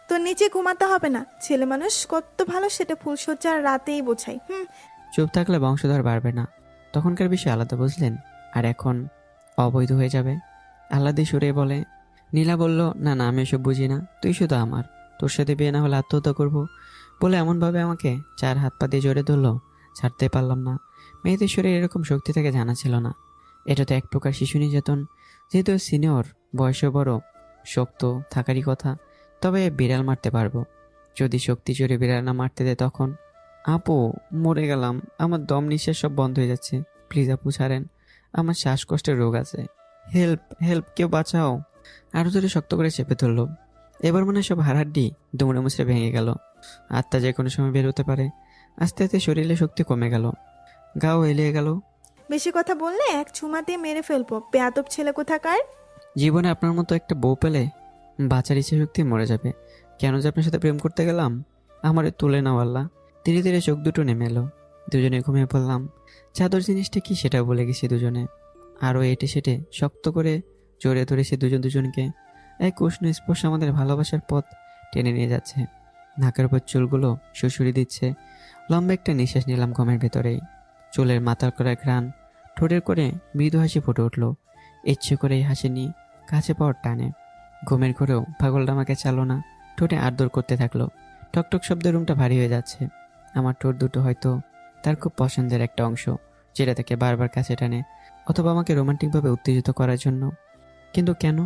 তোর নিচে ঘুমাতে হবে না, ছেলে মানুষ কত ভালো সেটা ফুলসজ্জার রাতেই বোঝাই। চুপ থাকলে বংশধর বাড়বে না। তখনকার বিষয় আলাদা, বুঝলেন? আর এখন অবৈধ হয়ে যাবে। আহ্লাদে সুরে বলে। নীলা বলল, না না আমি এসব বুঝি না, তুই শুধু আমার, তোর সাথে বিয়ে না হলে আত্মহত্যা করব বলে এমনভাবে আমাকে 4 হাত পা দিয়ে জড়ে ধরলো, ছাড়তে পারলাম না। মেয়েদের শরীরে এরকম শক্তি থেকে জানা ছিল না। এটা তো এক প্রকার শিশু নির্যাতন। যেহেতু সিনিয়র, বয়সে বড়, শক্ত থাকারই কথা। তবে বিড়াল মারতে পারবো, যদি শক্তি জোরে বিড়াল না মারতে দেয় তখন। আপু মরে গেলাম, আমার দম নিঃশ্বাস সব বন্ধ হয়ে যাচ্ছে, প্লিজ আপু ছাড়েন, আমার শ্বাসকষ্টের রোগ আছে, হেল্প হেল্প, কেউ বাঁচাও। আরও জোরে শক্ত করে চেপে ধরলো। এবার মনে হয় সব হাড়হাড্ডি দুমড়ে মুচড়ে ভেঙে গেল। আত্মা যে কোনো সময় বের হতে পারে। আস্তে আস্তে শরীরে শক্তি কমে গেল, গাও এলিয়ে গেল। বেশি কথা বললে এক চুমাতে মেরে ফেলবো, বেয়াদব ছেলে কোথাকার। জীবনে আপনার মতো একটা বউ পেলে বাঁচার ইচ্ছে শক্তি মরে যাবে। কেন যে আপনার সাথে প্রেম করতে গেলাম? আমারে তুলে নাও আল্লাহ। ধীরে ধীরে চোখ দুটো নেমে এলো, দুজনে ঘুমিয়ে পড়লাম। চাদর জিনিসটা কি সেটা বলে গেছি দুজনে। আরও এটে সেটে শক্ত করে জড়িয়ে ধরেছি দুজনকে। এক উষ্ণ স্পর্শ আমাদের ভালোবাসার পথ টেনে নিয়ে যাচ্ছে। নাকের উপর চুলগুলো সুড়সুড়ি দিচ্ছে। লম্বা একটা নিঃশ্বাস নিলাম ঘুমের ভেতরেই। চুলের মাথার করা ঘ্রাণ, ঠোঁটের করে মৃদু হাসি ফুটে উঠল। ইচ্ছে করে এই হাসি নিয়ে কাছে পাওয়ার টানে। ঘুমের ঘরেও পাগলটা আমাকে চালো না, ঠোঁটে আদর করতে থাকলো। টকটক শব্দে রুমটা ভারী হয়ে যাচ্ছে। আমার ঠোঁট দুটো হয়তো তার খুব পছন্দের একটা অংশ, যেটা তাকে বারবার কাছে টানে, অথবা আমাকে রোমান্টিকভাবে উত্তেজিত করার জন্য। কিন্তু কেন?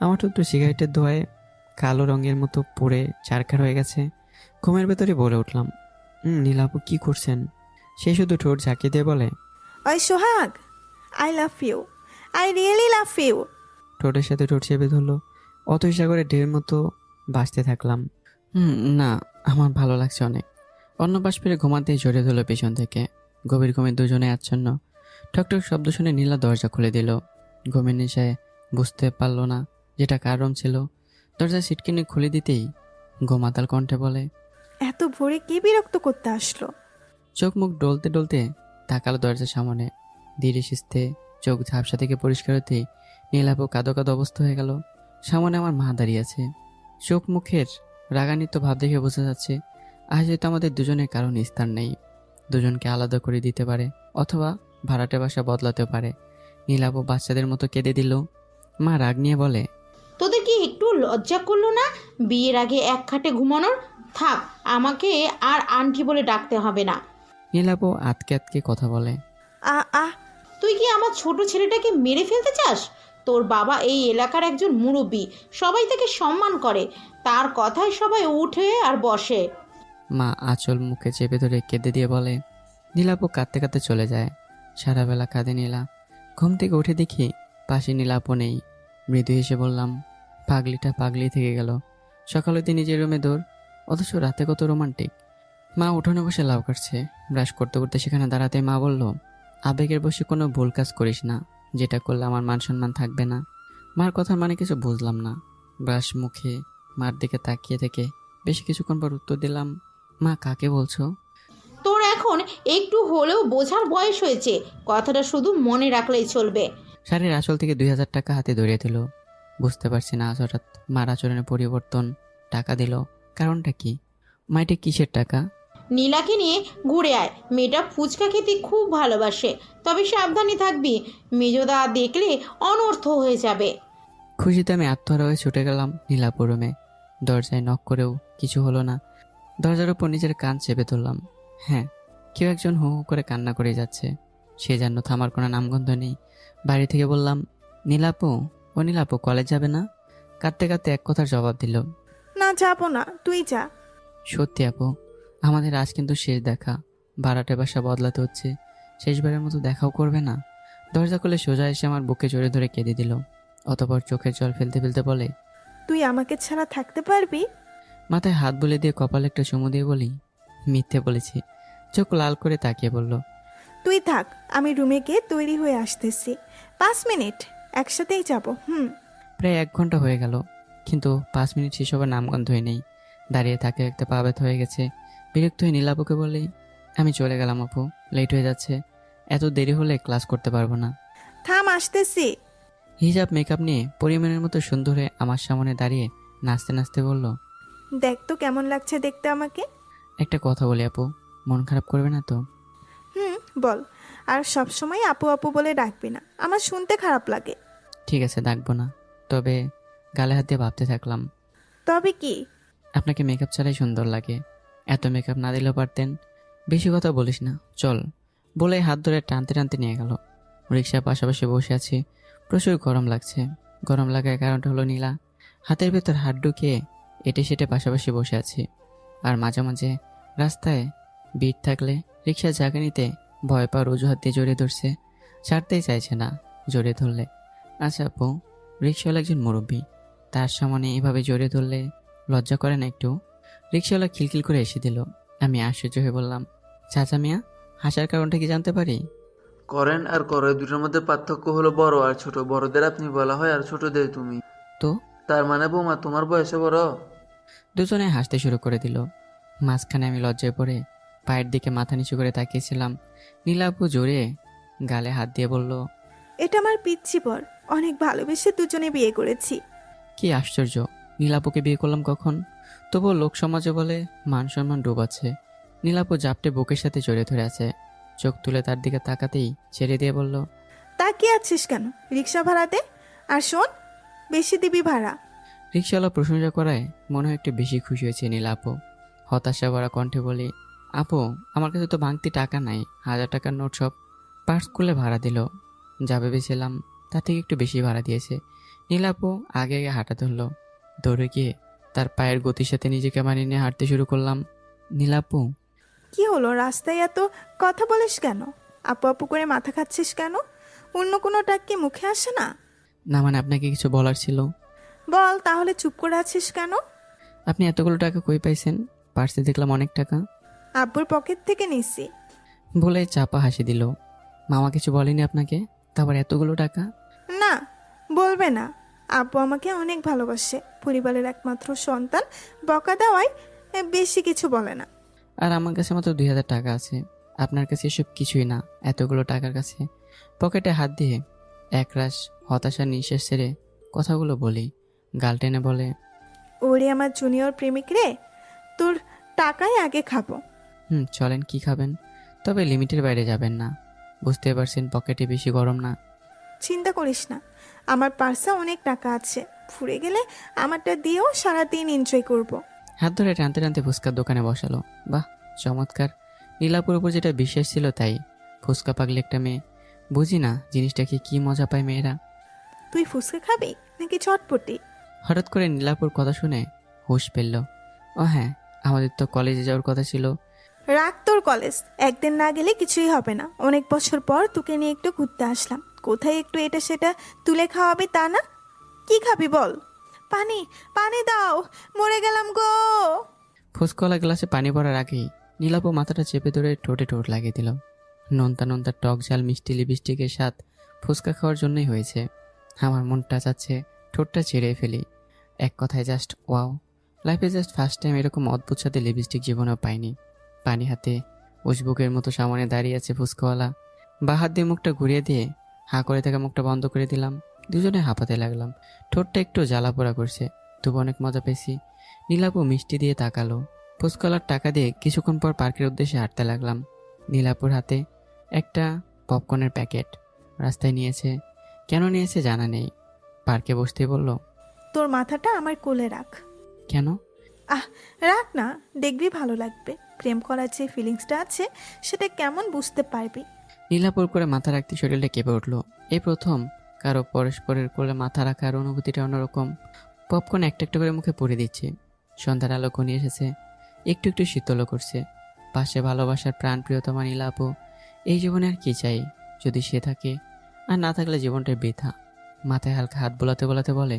আমার ঠোঁট সিগারেটের ধোঁয়ায় কালো রঙের মতো পড়ে চারখার হয়ে গেছে। ঘুমের ভেতরে বলে উঠলাম, নীলাপু কি করছেন? সে শুধু ঠোঁট ঝাঁকিয়ে দিয়ে বলে, ওই Sohag, I love you, I really love you. ঠোঁটের সাথে ঠোঁট চেপে ধরলো। অথই সাগরে ঢের মতো বাঁচতে থাকলাম। না, আমার ভালো লাগছে অনেক। অন্য পাশ ফিরে ঘুমাতেই জড়িয়ে ধরলো পিছন থেকে। গভীর ঘুমে দুজনে আচ্ছন্ন। ঠকঠক শব্দ শুনে নীলা দরজা খুলে দিল। ঘুমের নেশায় বুঝতে পারলো না যেটা কার রুম ছিল। দরজা সিটকিনি খুলে দিতেই গোমাতাল কণ্ঠে বলে, এত ভোরে কি বিরক্ত করতে আসলো? চোখ মুখ ডলতে ডলতে তাকালো দরজার সামনে। ধীরে সিস্তে চোখ ঝাপসা থেকে পরিষ্কার হতেই নীলাপু কাদো কাদো অবস্থা হয়ে গেল। সামনে আমার মা দাঁড়িয়ে আছে। চোখ মুখের রাগান্বিত ভাব দেখে বোঝা যাচ্ছে আজ হয়তো আমাদের দুজনের কারণ স্থান নেই। দুজনকে আলাদা করে দিতে পারে, অথবা ভাড়াটে বাসা বদলাতে পারে। নীলাপও বাচ্চাদের মতো কেঁদে দিল। মা রাগ নিয়ে বলে, তোদের কি একটু লজ্জা করলো না বিয়ের আগে এক খাটে ঘুমানোর? থাক, আমাকে আর আন্টি বলে ডাকতে হবে না। নীলাপও আতকে আতকে কথা বলে। আ আ তুই কি আমার ছোট ছেলেটাকে মেরে ফেলতে চাস? তোর বাবা এই এলাকার একজন মুরব্বী, সবাই তাকে সম্মান করে, তার কথায় সবাই উঠে আর বসে। মা আঁচল মুখে চেপে ধরে কেঁদে দিয়ে বলে। নীলাপও কাঁদতে কাঁদতে চলে যায়। সারা বেলা কাঁদে নীলা। ঘুম থেকে উঠে দেখি পাশে নীলাপও নেই। মৃদু হেসে বললাম, পাগলিটা পাগলি থেকে গেল। সকাল হইতে নিজের রুমে দৌড়, অথচ রাতে কত রোমান্টিক। মা উঠোনে বসে লাউ কাটছে। ব্রাশ করতে করতে সেখানে দাঁড়াতে মা বলল, আবেগের বসে কোনো ভুল কাজ করিস না, যেটা করলে আমার মান সম্মান থাকবে না। মার কথার মানে কিছু বুঝলাম না। ব্রাশ মুখে মার দিকে তাকিয়ে থেকে বেশ কিছুক্ষণ পর উত্তর দিলাম, মা কাকে বলছো? তোর এখন একটু হলেও বোঝার বয়স হয়েছে, কথাটা শুধু মনে রাখলেই চলবে। শাড়ির আঁচল থেকে 2,000 টাকা হাতে ধরিয়ে দিল। বুঝতে পারছি না আজ হঠাৎ মার আচরণের পরিবর্তন। টাকা দিল, কারণটা কি? মাইটে কিসের টাকা? নীলাকে নিয়ে ঘুরে আয়, মেয়েটা ফুচকা খেতে খুব ভালোবাসে, তবে সাবধানে থাকবি, মেজদা দেখলে অনর্থ হয়ে যাবে। খুশিতে আমি আত্মহারা হয়ে ছুটে গেলাম নীলাপুর রুমে। দরজায় নক করেও কিছু হলো না। দরজার উপর নিজের কান চেপে ধরলাম। হ্যাঁ, কেউ একজন হু হু করে কান্না করে যাচ্ছে। সে যেন থামার কোনো নামগন্ধ নেই। বাড়ি থেকে বললাম, নীলাপু, ও নীলাপু কলেজ যাবে না? কাঁদতে কাঁদতে এক কথার জবাব দিল, না যাবো না, তুই যা। সত্যি আপু, আমাদের আজ কিন্তু শেষ দেখা। ভাড়াটে বাসা বদলাতে হচ্ছে। শেষবারের মতো দেখাও করবে না? দরজা খুলে সোজা এসে আমার বুকে জড়িয়ে ধরে কেঁদে দিল। অতঃপর চোখের জল ফেলতে ফেলতে বলে, তুই আমাকে ছাড়া থাকতে পারবি? মাথায় হাত বুলিয়ে দিয়ে কপালে একটা চুমু দিয়ে বলি, মিথ্যে বলেছি। চোখ লাল করে তাকিয়ে বলল, তুই থাক, আমি রুমে গিয়ে তৈরি হয়ে আসতেছি। 5 মিনিট, একসাথেই যাব। প্রায় 1 ঘন্টা হয়ে গেল, কিন্তু 5 মিনিট শেষ হবার নামগন্ধই নেই। দাঁড়িয়ে থাকে একটা পা ব্যথা হয়ে গেছে। বিরক্ত হয়ে নীলাপুকে বলি, আমি চলে গেলাম আপু, লেট হয়ে যাচ্ছে। এত দেরি হলে ক্লাস করতে পারবো না। থাম, আসতেছি। হিজাব মেকআপ নিয়ে পরিমাণের মতো সুন্দর হয়ে আমার সামনে দাঁড়িয়ে নাচতে নাচতে বলল, দেখ তো কেমন লাগছে দেখতে আমাকে। একটা কথা বলি আপু, মন খারাপ করবে না তো? বল। আর সব সময় আপু আপু বলে ডাকবি না, আমার শুনতে খারাপ লাগে। ঠিক আছে, ডাকবো না। তবে গালে হাত দিয়ে ভাবতে থাকলাম, তবে কি? আপনাকে মেকআপ ছাড়াই সুন্দর লাগে। এত মেকআপ না দিলেও পারতেন। বেশি কথা বলিস না, চল। বলে হাত ধরে টানতে টানতে নিয়ে গেল। রিক্সার পাশাপাশি বসে আছি। প্রচুর গরম লাগছে। গরম লাগার কারণটা হলো নীলা। হাতের ভেতর হাত ঢুকিয়ে এটে সেটে পাশাপাশি বসে আছি। আর মাঝে মাঝে রাস্তায় ভিড় থাকলে রিক্সা জায়গা নিতে ভয় পাওয়ার অজুহাত দিয়ে জড়িয়ে ধরছে। ছাড়তেই চাইছে না জড়িয়ে ধরলে। আচ্ছা আপু, রিক্সাওয়ালা একজন মুরব্বী, তার সামনে এভাবে জড়িয়ে ধরলে লজ্জা করে না একটু? রিক্সাওয়ালা খিলখিল করে এসে দিল। আমি আশ্চর্য হয়ে বললাম, চাচা মিয়া, হাসার কারণটা কি জানতে পারি? করেন আর করে দুটোর মধ্যে পার্থক্য হলো বড় আর ছোট। বড়দের আপনি বলা হয় আর ছোটদের তুমি। তো তার মানে বৌমা তোমার বয়সে বড়? দুজনে হাসতে শুরু করে দিল। মাঝখানে আমি লজ্জায় পড়ে পায়ের দিকে মাথা নিচু করে তাকিয়েছিলাম। নীলাপু জোরে গালে হাত দিয়ে বলল, এটা আমার পিচ্ছি পর, অনেক ভালোবেসে দুজনে বিয়ে করেছি। কি আশ্চর্য, নীলাপুকে বিয়ে করলাম কখন? তবুও লোক সমাজে বলে মান সম্মান ডুবাচ্ছে। নীলাপু জাপটে বুকের সাথে জড়িয়ে ধরে আছে। চোখ তুলে তার দিকে তাকাতেই ছেড়ে দিয়ে বলল, তাকিয়ে আছিস কেন? রিক্সা ভাড়া দে। আর শোন, বেশি দিবি ভাড়া। রিক্সাওয়ালা প্রশংসা করায় মনে হয় একটু বেশি খুশি হয়েছে নীলাপু। হতাশা ভরা কণ্ঠে বলি, আপু, আমার কাছে তো ভাঙতি টাকা নাই। 1000 টাকার নোট সব পার্স খুলে ভাড়া দিল। যা ভেবেছিলাম তার থেকে একটু বেশি ভাড়া দিয়েছে। নীলাপু আগে আগে হাঁটা ধরলো। দৌড়ে গিয়ে তার পায়ের গতির সাথে নিজেকে মানিয়ে নিয়ে হাঁটতে শুরু করলাম। নীলাপু, কি হলো, রাস্তায় এত কথা বলিস কেন? আপু আপু করে মাথা খাচ্ছিস কেন? অন্য কোনো ডাক কি মুখে আসে না? না মানে আপনাকে কিছু বলার ছিল। বল, তাহলে চুপ করে আছিস কেন? আপনি এতগুলো টাকা কই পাইছেন? পার্সে দেখলাম অনেক টাকা। আব্বুর পকেট থেকে নিছি। বলে চাপা হাসি দিল। মামা কিছু বলেনি আপনাকে? তারপর এতগুলো টাকা? না, বলবে না। আব্বু আমাকে অনেক ভালোবাসে, পরিবারের একমাত্র সন্তান। বকা দেওয়ায় বেশি কিছু বলে না। আর আমার কাছে মাত্র 2000 টাকা আছে। আপনার কাছে এসব কিছুই না এতগুলো টাকার কাছে। পকেটে হাত দিয়ে একরাশ হতাশার নিঃশ্বাস ছেড়ে কথাগুলো বলি। গাল টেনে বলে, ওরে আমার জুনিয়র প্রেমিক রে, তোর টাকাই আগে খাবো। চলেন, কি খাবেন? তবে লিমিটের বাইরে যাবেন না। বুঝতে পারছেন পকেটে বেশি গরম না। চিন্তা করিস না, আমার পার্সে অনেক টাকা আছে, ফুরে গেলে আমারটা দিয়েও সারাদিন এনজয় করব। হাত ধরে টানতে টানতে ফুচকার দোকানে বসালো। বাহ, চমৎকার। নীলাপুর উপর যেটা বিশ্বাস ছিল তাই। ফুচকা পাগলি একটা মেয়ে। বুঝি না জিনিসটাকে কি মজা পায় মেয়েরা। তুই ফুচকা খাবি নাকি চটপটি? হঠাৎ করে নীলাপুর কথা শুনে হুঁশ পেল। ও হ্যাঁ, আমাদের তো কলেজে যাওয়ার কথা ছিল। রাখ তোর কলেজ, একদিন না গেলে কিছুই হবে না। অনেক বছর পর তোকে নিয়ে একটু ঘুরতে আসলাম, কোথায় একটু এটা সেটা তুলে খাওয়াবি তা না। কি খাবি বল? পানি, পানি দাও, মরে গেলাম গো। ফুচকলা গ্লাসে পানি পড়ার আগেই নীলাপু মাথাটা চেপে ধরে ঠোঁটে ঠোঁট লাগিয়ে দিল। নোনতা নোনতা টক ঝাল মিষ্টি লিপস্টিকের স্বাদ ফুচকা খাওয়ার জন্যই হয়েছে। আমার মনটা চাচ্ছে ঠোঁটটা ছিঁড়ে ফেলি। এক কথায় জাস্ট ওয়াও। লাইফে জাস্ট ফার্স্ট টাইম এরকম অদ্ভুত সাথে লিপস্টিক জীবনেও পাইনি। পানি হাতে উসবুকের মতো সামনে দাঁড়িয়ে আছে ফুচকাওয়ালা। বা হাত দিয়ে মুখটা ঘুরিয়ে দিয়ে হাঁ করে থাকা মুখটা বন্ধ করে দিলাম। দুজনে হাঁপাতে লাগলাম। ঠোঁটটা একটু জ্বালা পোড়া করছে, তবু অনেক মজা পেয়েছি। নীলাপু মিষ্টি দিয়ে তাকালো। ফুচকাওয়ালার টাকা দিয়ে কিছুক্ষণ পর পার্কের উদ্দেশ্যে হাঁটতে লাগলাম। নীলাপুর হাতে একটা পপকর্নের প্যাকেট। রাস্তায় নিয়েছে, কেন নিয়েছে জানা নেই। পার্কে বসতেই বলল, তোর মাথাটা আমার কোলে রাখ। কেন? রাখ না, দেখবি ভালো লাগবে। প্রেম করার যে ফিলিংসটা আছে সেটা কেমন বুঝতে পারবি। নীলাপুর করে মাথা রাখতে শরীরটা কেঁপে উঠলো। এই প্রথম কারো পরস্পরের কোলে মাথা রাখার অনুভূতিটা অন্যরকম। পপকর্ন একটা একটা করে মুখে পুড়ে দিচ্ছে। সন্ধ্যার আলো ঘনিয়ে এসেছে, একটু একটু শীতলও করছে। পাশে ভালোবাসার প্রাণ প্রিয়তমা নীলাপু। এই জীবনে আর কি চাই যদি সে থাকে, আর না থাকলে জীবনটা বৃথা। মাথায় হালকা হাত বোলাতে বোলাতে বলে,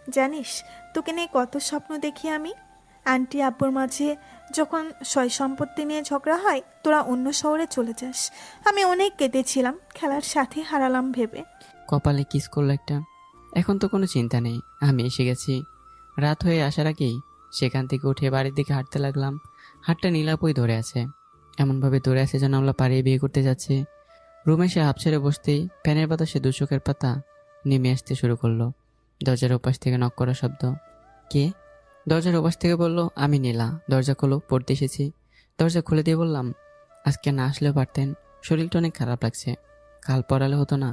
জানিস তোকে নিয়ে কত স্বপ্ন দেখি আমি। আন্টি আব্বুর মাঝে যখন সয় সম্পত্তি নিয়ে ঝগড়া হয় তোরা অন্য শহরে চলে যাস। আমি অনেক কেঁদেছিলাম, খেলার সাথে হারালাম ভেবে। কপালে কিস করলো একটা। এখন তো কোনো চিন্তা নেই, আমি এসে গেছি। রাত হয়ে আসার আগেই সেখান থেকে উঠে বাড়ির দিকে হাঁটতে লাগলাম। হাতটা নীলাপই ধরে আছে, এমনভাবে ধরে আছে যেন আমরা পাড়িয়ে বিয়ে করতে যাচ্ছি। রুমে সে হাঁপ ছেড়ে বসতেই ফ্যানের বাতাসে দুচোখের পাতা নেমে আসতে শুরু করলো। দরজার ওপাশ থেকে নক করা শব্দ। কে? দরজার ওপাশ থেকে বলল, আমি নীলা। দরজা খোলো, পড়তে এসেছি। দরজা খুলে দিয়ে বললাম, আজকে না আসলেও পারতেন, শরীরটা অনেক খারাপ লাগছে। কাল পড়ালে হতো না?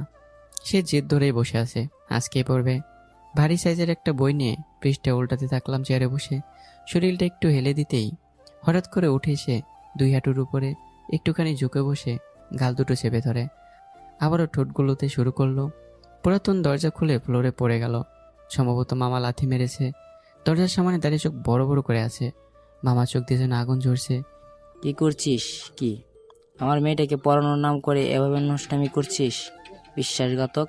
সে জেদ ধরেই বসে আছে, আজকেই পড়বে। ভারী সাইজের একটা বই নিয়ে পৃষ্ঠে উল্টাতে থাকলাম চেয়ারে বসে। শরীরটা একটু হেলে দিতেই হঠাৎ করে উঠে এসে দুই হাঁটুর উপরে একটুখানি ঝুঁকে বসে গাল দুটো চেপে ধরে। আবারও ঠোঁটগুলোতে শুরু করলো। পুরাতন দরজা খুলে ফ্লোরে পড়ে গেল। সম্ভবত মামা লাথি মেরেছে। দরজার সামনে দাঁড়িয়ে চোখ বড় বড় করে আছে। মামা চোখ দিয়ে যেন আগুন ঝরছে। কি করছিস কি? আমার মেয়েটাকে পড়ানোর নাম করে এভাবে নষ্টামি করছিস? বিশ্বাসঘাতক।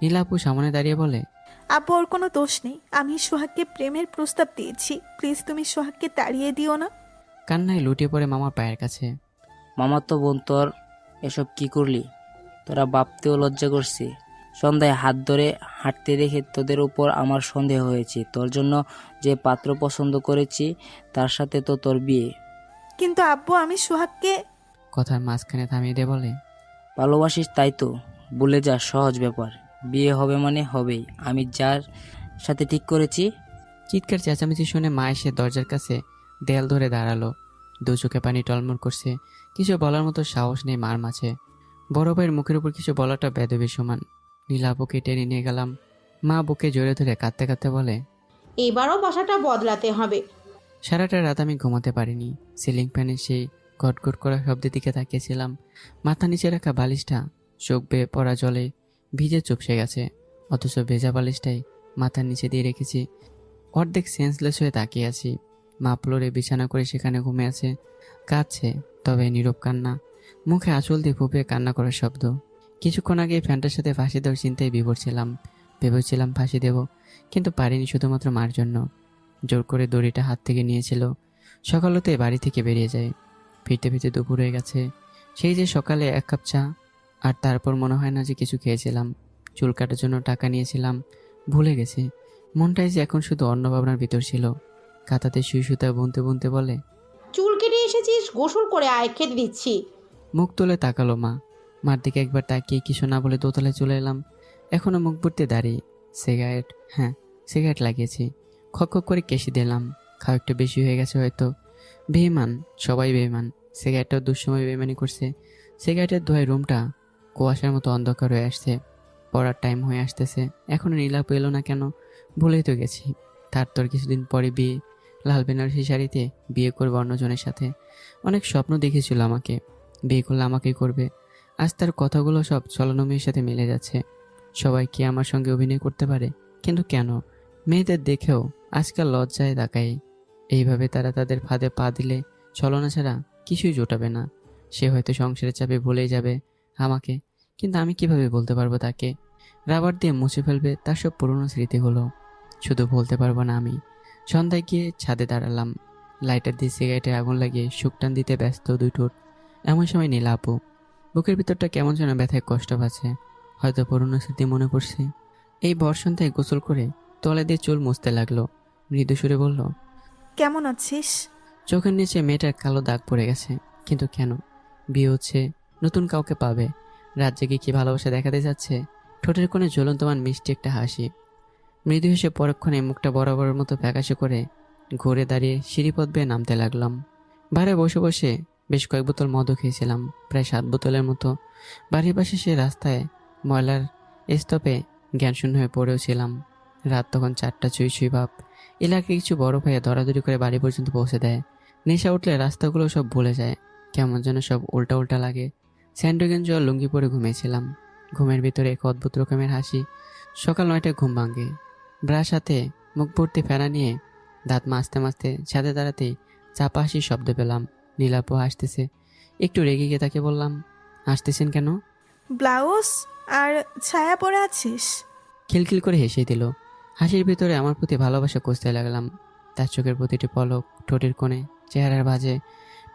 নীলাপু সামনে দাঁড়িয়ে বলে, আব্বু ওর কোনো দোষ নেই, আমি সোহাগকে প্রেমের প্রস্তাব দিয়েছি, প্লিজ তুমি সোহাগকে তাড়িয়ে দিও না। কান্নায় লুটিয়ে পড়ে মামার পায়ের কাছে। মামার তো বোন, তোর এসব কি করলি? তোরা ভাবতেও লজ্জা করছে। সন্ধ্যায় হাত ধরে হাঁটতে দেখে তোদের উপর আমার সন্দেহ হয়েছে। তোর জন্য যে পাত্র পছন্দ করেছি তার সাথে তো তোর বিয়ে। কিন্তু আব্বু আমি সোহাগকে। কথার মাঝখানে থামিয়ে দিয়ে বলে, ভালোবাসিস তাই তো, বলে যা, সহজ ব্যাপার। বিয়ে হবে মানে হবেই, আমি যার সাথে ঠিক করেছি। চিৎকার চেঁচামেচি শুনে মা এসে দরজার কাছে দেয়াল ধরে দাঁড়ালো। দু চোখে পানি টলমল করছে। কিছু বলার মতো সাহস নেই মার মাঝে। বড় ভাইয়ের মুখের উপর কিছু বলাটা বেদবির সমান। নীলাপুকে টেনে নিয়ে গেলাম। মা বুকে জড়িয়ে ধরে কাঁদতে কাঁদতে বলে, এবারও বাসাটা বদলাতে হবে। সারাটা রাত আমি ঘুমাতে পারিনি। সিলিং ফ্যানের সেই ঘটঘট করা শব্দের দিকে তাকিয়েছিলাম। মাথা নিচে রাখা বালিশটা চোখ বেয়ে পড়া জলে ভিজে চুপসে গেছে, অথচ ভেজা বালিশটাই মাথার নিচে দিয়ে রেখেছি। অর্ধেক সেন্সলেস হয়ে তাকিয়ে আছি। মা ফ্লোরে বিছানা করে সেখানে ঘুমে আছে, কাঁদছে, তবে নীরব কান্না। মুখে আঁচল দিয়ে ফুপিয়ে কান্না করার শব্দ। কিছুক্ষণ আগে ফ্যানটার সাথে ফাঁসি দেওয়ার চিন্তায় বিভোর ছিলাম। ভেবেছিলাম ফাঁসি দেব, কিন্তু পারিনি শুধুমাত্র মার জন্য। জোর করে দড়িটা হাত থেকে নিয়েছিল। সকাল হতে বাড়ি থেকে বেরিয়ে যায়। ফিরতে ফিরতে দুপুর হয়ে গেছে। সেই যে সকালে 1 কাপ চা, আর তারপর মনে হয় না যে কিছু খেয়েছিলাম। চুল কাটার জন্য টাকা নিয়েছিলাম, ভুলে গেছি। মনটাই যে এখন শুধু অন্য ভাবনার ভিতর ছিল। কাঁথাতে শুই সুতা বুনতে বুনতে বলে, চুল কেটে এসেছিস, গোসল করে আয়, খেতে দিচ্ছি। মুখ তুলে তাকালো মা। মার দিকে একবার তাকিয়ে কিছু না বলে দোতলায় চলে এলাম। এখনো মুখ ভর্তি দাঁড়িয়ে সিগারেট, হ্যাঁ সিগারেট লাগিয়েছি। খক খক করে কেশি দিলাম। খাওয়া একটু বেশি হয়ে গেছে হয়তো। বেইমান, সবাই বেইমান। সিগারেটটাও দুঃসময় বেইমানি করছে। সিগারেটের ধোঁয়ায় রুমটা কুয়াশার মতো অন্ধকার হয়ে আসছে। পড়ার টাইম হয়ে আসতেছে, এখনো নীলাপু এলো না কেন? ভুলেই তো গেছি। তার তোর কিছুদিন পরে বিয়ে, লাল বেনারসি শাড়িতে বিয়ে করবে অন্যজনের সাথে। অনেক স্বপ্ন দেখেছিল আমাকে, বিয়ে করলে আমাকেই করবে। আজ তার কথাগুলো সব ছলনাময়ীর সাথে মিলে যাচ্ছে। সবাই কি আমার সঙ্গে অভিনয় করতে পারে? কিন্তু কেন? মেয়েদের দেখেও আজকাল লজ্জায় তাকাই। এইভাবে তারা তাদের ফাঁদে পা দিলে ছলনা ছাড়া কিছুই জোটাবে না। সে হয়তো সংসারের চাপে ভুলেই যাবে আমাকে, কিন্তু আমি কিভাবে বলতে পারবো তাকে? রাবার দিয়ে মুছে ফেলবে তার সব পুরনো স্মৃতিগুলো। শুধু বলতে পারবো না আমি। সন্ধ্যায় গিয়ে ছাদে দাঁড়ালাম, লাইটার দিয়ে সিগারেটে আগুন লাগিয়ে শুকটান দিতে ব্যস্ত দুই ঠোঁট। এমন সময় নীলা আপু। বুকের ভিতরটা কেমন যেন ব্যথায় কষ্ট পাচ্ছে। হয়তো পুরনো স্মৃতি মনে পড়ছে। এই ভর সন্ধ্যায় গোসল করে তলে দিয়ে চুল মুছতে লাগলো। মৃদু সুরে বলল, কেমন আছিস? চোখের নিচে মেয়েটার কালো দাগ পড়ে গেছে। কিন্তু কেন? বিয়ে হচ্ছে, নতুন কাউকে পাবে। রাত জেগে কি ভালোবাসা দেখাতে যাচ্ছে? ঠোঁটের কোণে জ্বলন্তমান মিষ্টি একটা হাসি। মৃদু হেসে পরক্ষণে মুখটা বরাবরের মতো ফ্যাকাশে করে ঘুরে দাঁড়িয়ে সিঁড়িপথ বেয়ে নামতে লাগলাম। বাইরে বসে বসে বেশ কয়েক বোতল মদও খেয়েছিলাম, প্রায় 7 বোতলের মতো। বাড়ির পাশে সে রাস্তায় ময়লার স্তূপে জ্ঞানশূন্য হয়ে পড়েও ছিলাম। রাত তখন 4টা ছুঁই ছুঁই ভাব। এলাকায় কিছু বড় ভাইয়া দরাদরি করে বাড়ি পর্যন্ত পৌঁছে দেয়। নেশা উঠলে রাস্তাগুলো সব ভুলে যায়, কেমন যেন সব উল্টা উল্টা লাগে। স্যান্ডোগেঞ্জ আর লুঙ্গি পরে ঘুমিয়েছিলাম। ঘুমের ভিতরে এক অদ্ভুত রকমের হাসি। সকাল 9টায় ঘুম ভাঙে। ব্রাশ হাতে, মুখ ভর্তি ফেনা নিয়ে দাঁত মাজতে মাজতে ছাদে দাঁড়াতেই চাপা হাসির শব্দ পেলাম। নীলাপু হাসতেছে। একটু রেগে গিয়ে তাকে বললাম, হাসতেছেন কেন? ব্লাউজ আর ছায়া পরে আছিস? খিলখিল করে হেসে দিল। হাসির ভিতরে আমার প্রতি ভালোবাসা খুঁজতে লাগলাম। তার চোখের প্রতিটি পলক, ঠোঁটের কোণে, চেহারার ভাঁজে।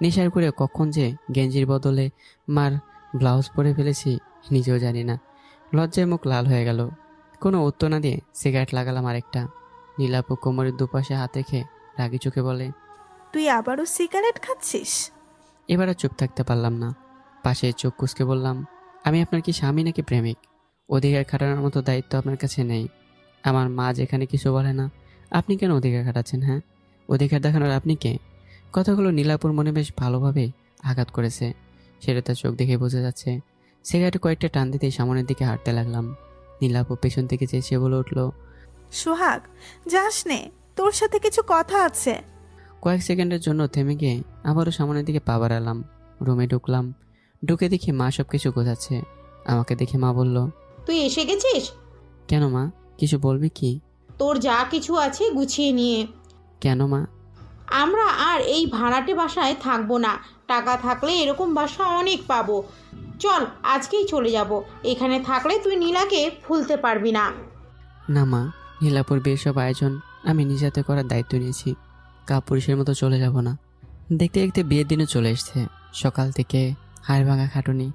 নেশার করে কখন যে গেঞ্জির বদলে মার ব্লাউজ পরে ফেলেছি নিজেও জানি না। লজ্জায় মুখ লাল হয়ে গেল। কোনো উত্তর না দিয়ে সিগারেট লাগালাম আরেকটা। নীলাপু কোমরের দুপাশে হাত রেখে রাগি চোখে বলে, তুই আবারও সিগারেট খাচ্ছিস? এবার আর চুপ থাকতে পারলাম না। পাশে চোখ কুঁচকে বললাম, আমি আপনার কি স্বামী নাকি প্রেমিক? অধিকার খাটানোর মতো দায়িত্ব আপনার কাছে নেই। আমার মা যেখানে কিছু বলে না, আপনি কেন অধিকার খাটাচ্ছেন? হ্যাঁ, অধিকার দেখানোর আপনি কে? কথাগুলো নীলাপুর মনে বেশ ভালোভাবে আঘাত করেছে, সেটা তার চোখ দেখে বোঝা যাচ্ছে। সিগারেটে কয়েকটা টান দিতেই সামনের দিকে হাঁটতে লাগলাম। নীলাপু পেছন থেকে চেঁচিয়ে বলে উঠল, সোহাগ, যাস নে, তোর সাথে কিছু কথা আছে। কয়েক সেকেন্ডের জন্য থেমে গিয়ে আবারও সামনের দিকে পা বাড়ালাম। রুমে ঢুকলাম। ঢুকে দেখি মা সব কিছু গোছাচ্ছে। আমাকে দেখে মা বলল, তুই এসে গেছিস? কেন মা, কিছু বলবি কি? তোর যা কিছু আছে গুছিয়ে নিয়ে। কেন মা? আমরা আর এই ভাড়াটে বাসায় থাকবো না। টাকা থাকলে এরকম বাসা অনেক পাবো। চল, আজকেই চলে যাব। এখানে থাকলে তুই নীলাকে ভুলতে পারবি না। না মা, নীলাপুর বিয়ের সব আয়োজন আমি নিজ হাতে করার দায়িত্ব নিয়েছি। কাপুরুষের মতো চলে যাব না। দেখতে দেখতে বিয়ের দিনও চলে এসছে। সকাল থেকে হাড় ভাঙা খাটুনি,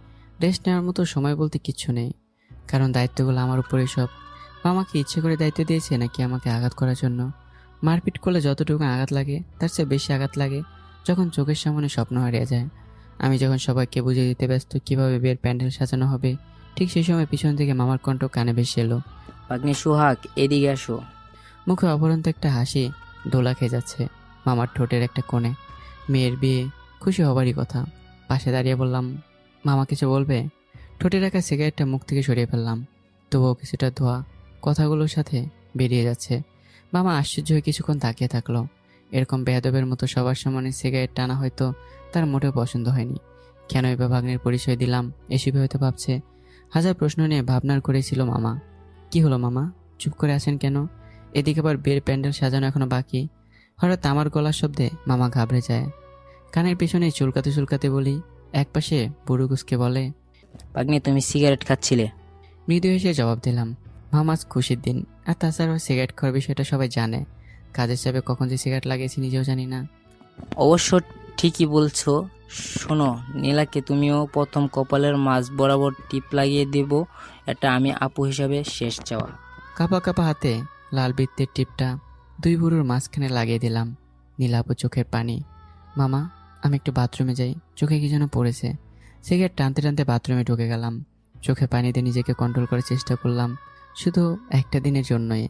রেস্ট নেওয়ার মতো সময় বলতে কিচ্ছু নেই। কারণ দায়িত্বগুলো আমার উপরে সব। মামাকে ইচ্ছে করে দায়িত্ব দিয়েছে নাকি আমাকে আঘাত করার জন্য? মারপিট করলে যতটুকু আঘাত লাগে তার চেয়ে বেশি আঘাত লাগে যখন চোখের সামনে স্বপ্ন হারিয়ে যায়। আমি যখন সবাইকে বুঝিয়ে দিতে ব্যস্ত কিভাবে বিয়ের প্যান্ডেল সাজানো হবে, ঠিক সেই সময় পিছন থেকে মামার কণ্ঠ কানে ভেসে এলো। ভাগ্নে সোহাগ, এদিকে আসো। মুখে অপরন্ত একটা হাসি দোলা খেয়ে যাচ্ছে মামার ঠোঁটের একটা কোণে। মেয়ের বিয়ে, খুশি হবারই কথা। পাশে দাঁড়িয়ে বললাম, মামা কিছু বলবে? ঠোঁটে রাখা সিগারেটটা মুখ থেকে সরিয়ে ফেললাম। তবুও কিছুটা ধোয়া কথাগুলোর সাথে বেরিয়ে যাচ্ছে। মামা আশ্চর্য হয়ে কিছুক্ষণ তাকিয়ে থাকলো। এরকম বেয়াদবের মতো সবার সামনে সিগারেট টানা হয়তো তার মোটেও পছন্দ হয়নি। কেন এবার ভাগ্নের পরিচয় দিলাম এসবই হয়তো ভাবছে। হাজার প্রশ্ন নিয়ে ভাবনার করেছিল মামা। কি হলো মামা, চুপ করে আছেন কেন? এদিকে আবার বিয়ের প্যান্ডেল সাজানো এখনো বাকি। হঠাৎ আমার গলার শব্দে মামা ঘাবড়ে যায়। কানের পিছনে চুলকাতে চুলকাতে বলি, একপাশে বুড়ো কুসকে বলে, ভাগ্নে তুমি সিগারেট খাচ্ছিলে। মৃদু হেসে জবাব দিলাম, মামা আজ খুশির দিন। আর তাছাড়া সিগারেট খাওয়ার বিষয়টা সবাই জানে। কাজের চাপে কখন যে সিগারেট লাগিয়েছি নিজেও জানি না। অবশ্য ঠিকই বলছো। শোনো, নীলাকে তুমিও প্রথম কপালের মাঝ বরাবর টিপ লাগিয়ে দেব। এটা আমি আপু হিসাবে শেষ চাওয়া। কাপা কাপা হাতে লাল বৃত্তের টিপটা দুই বুড়োর মাঝখানে লাগিয়ে দিলাম। নীলাপু চোখের পানি। মামা, আমি একটু বাথরুমে যাই, চোখে কি যেন পড়েছে। সিগারেট টানতে টানতে বাথরুমে ঢুকে গেলাম। চোখে পানিতে নিজেকে কন্ট্রোল করার চেষ্টা করলাম, শুধু একটা দিনের জন্যই।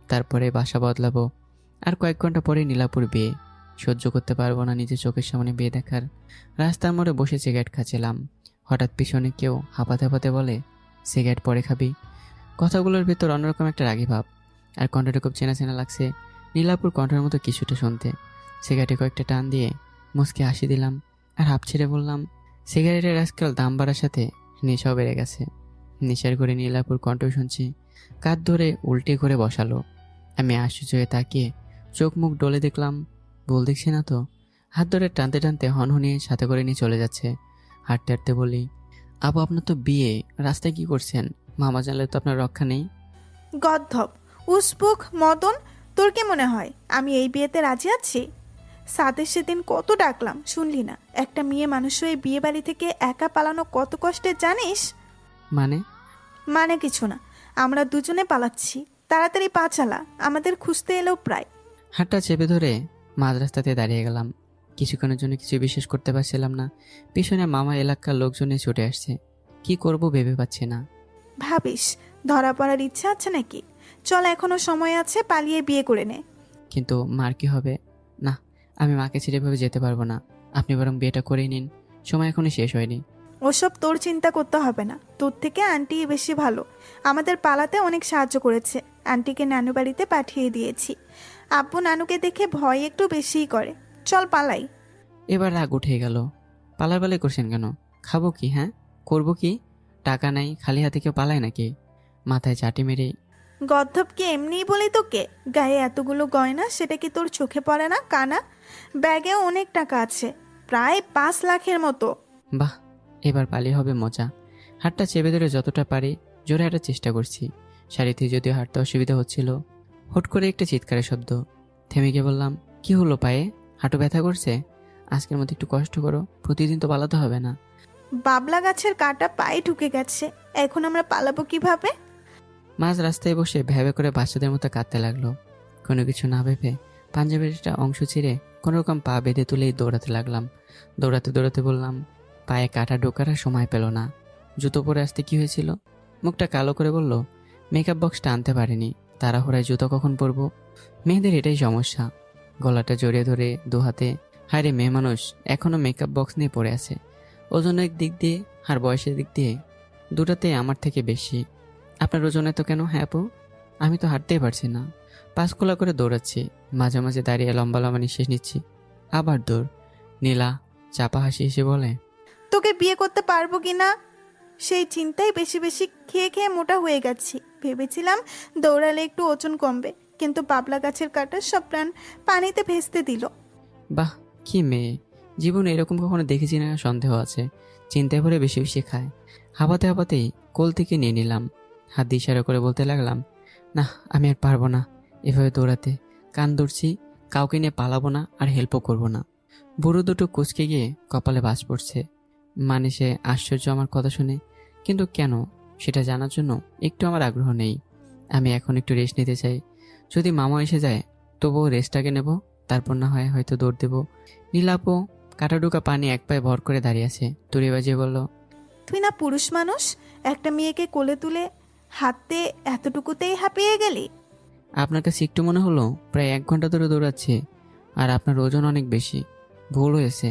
তারপরে বাসা বদলাবো। আর কয়েক ঘন্টা পরে নীলাপুর বিয়ে। সহ্য করতে পারবো না নিজের চোখের সামনে বিয়ে দেখার। রাস্তার মোড়ে বসে সিগারেট খাচ্ছিলাম। হঠাৎ পিছনে কেউ হাঁপাতে হাঁপাতে বলে, সিগারেট পরে খাবি। কথাগুলোর ভেতর অন্যরকম একটা রাগী ভাব, আর কণ্ঠটা খুব চেনা চেনা লাগছে, নীলাপুর কণ্ঠের মতো কিছুটা শুনতে। সিগারেটে কয়েকটা টান দিয়ে মুচকে হাসি দিলাম আর হাঁপ ছেড়ে বললাম, সিগারেটের আজকাল দাম বাড়ার সাথে নেশাও বেড়ে গেছে। নেশার করে নীলাপুর কণ্ঠ শুনছি, কাঁধ ধরে উল্টে করে বসালো। আমি আশ্চর্য হয়ে তাকিয়ে চোখ মুখ ডলে দেখলাম, ভুল দেখছি না তো? হাত ধরে টানতে টানতে হনহনিয়ে সাথে করে নিয়ে চলে যাচ্ছে। হাঁটতে হাঁটতে বলি, আপু আপনার তো বিয়ে, রাস্তায় কি করছেন? মামা জানলে তো আপনার রক্ষা নেই। গদ্ধব, উসবুক, মদন, তোর কি মনে হয় আমি এই বিয়েতে রাজি আছি? সাদের সেদিন কত ডাকলাম, শুনলি না? একটা মেয়ে মানুষ হয়ে বিয়ে বাড়ি থেকে একা পালানো কত কষ্টের জানিস? মানে কিছু না, আমরা দুজনে পালাচ্ছি। তাড়াতাড়ি পা চালা, আমাদের খুঁজতে এলেও প্রায়। হাতটা চেপে ধরে মাঝ রাস্তাতে দাঁড়িয়ে গেলাম। কিছুক্ষণের জন্য কিছু বিশ্বাস করতে পারছিলাম না। পিছনে মামা এলাকার লোকজনে ছুটে আসছে। কি করব ভেবে পাচ্ছি না। ভাবিস ধরা পড়ার ইচ্ছা আছে নাকি? চল, এখনো সময় আছে, পালিয়ে বিয়ে করে নে। কিন্তু মার কি হবে? না, আমি মাকে ছেড়ে এভাবে যেতে পারবো না। আপনি বরং বিয়েটা করেই নিন, সময় এখনো শেষ হয়নি। ওসব তোর চিন্তা করতে হবে না, তোর থেকে আন্টি বেশি ভালো। আমাদের পালাতে অনেক সাহায্য করেছে। আন্টিকে নানু বাড়িতে পাঠিয়ে দিয়েছি। আব্বু নানুকে দেখে ভয় একটু বেশিই করে। চল পালাই। এবার রাগ উঠে গেল। পালার করছেন কেন? খাবো কি? হ্যাঁ, করবো কি? টাকা নাই, খালি হাতে কেউ পালায় নাকি? মাথায় চাটি মেরে, গদ্ধবকে এমনিই বলি তোকে, গায়ে এতগুলো গয়না, সেটা কি তোর চোখে পড়ে না? কানা, ব্যাগেও অনেক টাকা আছে, প্রায় 5 লাখের মতো। বাহ, এবার পালিয়ে হবে মজা। হাতটা চেপে ধরে যতটা পারি জোরে হাঁটার চেষ্টা করছি। শাড়িতে যদিও হাঁটতে অসুবিধা হচ্ছিল। হুট করে একটা চিৎকারের শব্দ। থেমে গিয়ে বললাম, কি হলো পায়ে? হাঁটু ব্যথা করছে? আজকের মতো একটু কষ্ট করো, প্রতিদিন তো পালাতে হবে না। বাবলা গাছের কাঁটা পায়ে ঢুকে গেছে, এখন আমরা পালাবো কিভাবে? মাঝ রাস্তায় বসে ভেবে করে বাচ্চাদের মতো কাঁদতে লাগলো। কোনো কিছু না ভেবে পাঞ্জাবের একটা অংশ ছিঁড়ে কোনোরকম পা বেঁধে তুলেই দৌড়াতে লাগলাম। দৌড়াতে দৌড়াতে বললাম, পায়ে কাঁটা ঢোকার আর সময় পেল না। জুতো পরে আসতে কি হয়েছিল? মুখটা কালো করে বলল, মেকআপ বক্সটা আনতে পারিনি, তাড়াহুড়ায় জুতো কখন পরবো? মেয়েদের এটাই সমস্যা। গলাটা জড়িয়ে ধরে দু হাতে, হায় রে মেয়ে মানুষ এখনো মেকআপ বক্স নিয়ে পড়ে আছে। ওজনের দিক দিয়ে আর বয়সের দিক দিয়ে দুটাতে আমার থেকে বেশি। আপনার ওজন এত কেন? হ্যাঁ আপু, আমি তো হাঁটতেই পারছি না। পাঁচ খোলা করে দৌড়াচ্ছি, মাঝে মাঝে দাঁড়িয়ে লম্বা লম্বা নিঃশ্বাস নিচ্ছি, আবার দৌড়। নীলা চাপা হাসি এসে বলে, তোকে বিয়ে করতে পারবো কি না সেই চিন্তায় বেশি বেশি খেয়ে খেয়ে মোটা হয়ে গেছি। ভেবেছিলাম দৌড়ালে একটু ওজন কমবে, কিন্তু বাবলা গাছের কাঁটা সব প্রাণ পানিতে ভেস্তে দিল। বাহ কি মেয়ে, জীবনে এরকম কখনো দেখেছি না, সন্দেহ আছে। চিন্তায় ভরে বেশি বেশি খায়। হাঁপাতে হাঁপাতেই কোল থেকে নিয়ে নিলাম। হাত দিয়ে ইশারা করে বলতে লাগলাম, না আমি আর পারবো না এভাবে দৌড়াতে। কান ধরছি, কাউকে নিয়ে পালাবো না আর হেল্পও করবো না। বুড়ো দুটো কুচকে গিয়ে কপালে বাজ পড়ছে। মানে সে আশ্চর্য আমার কথা শুনে, কিন্তু কেন সেটা জানার জন্য একটু আমার আগ্রহ নেই। আমি এখন একটু রেস্ট নিতে চাই। যদি মামা এসে যায় তবুও রেস্টটাকে নেব, তারপর না হয় হয়তো দৌড় দেবো। নীলাপো কাটা ঢোকা পানি এক পায়ে ভর করে দাঁড়িয়ে আছে, তুড়ি বাজিয়ে বলল, তুই না পুরুষ মানুষ, একটা মেয়েকে কোলে তুলে হাতে এতটুকুতেই হাঁপিয়ে গেলি? আপনার কাছে একটু মনে হলো প্রায় 1 ঘন্টা ধরে দৌড়াচ্ছি, আর আপনার ওজন অনেক বেশি। ভুল হয়েছে,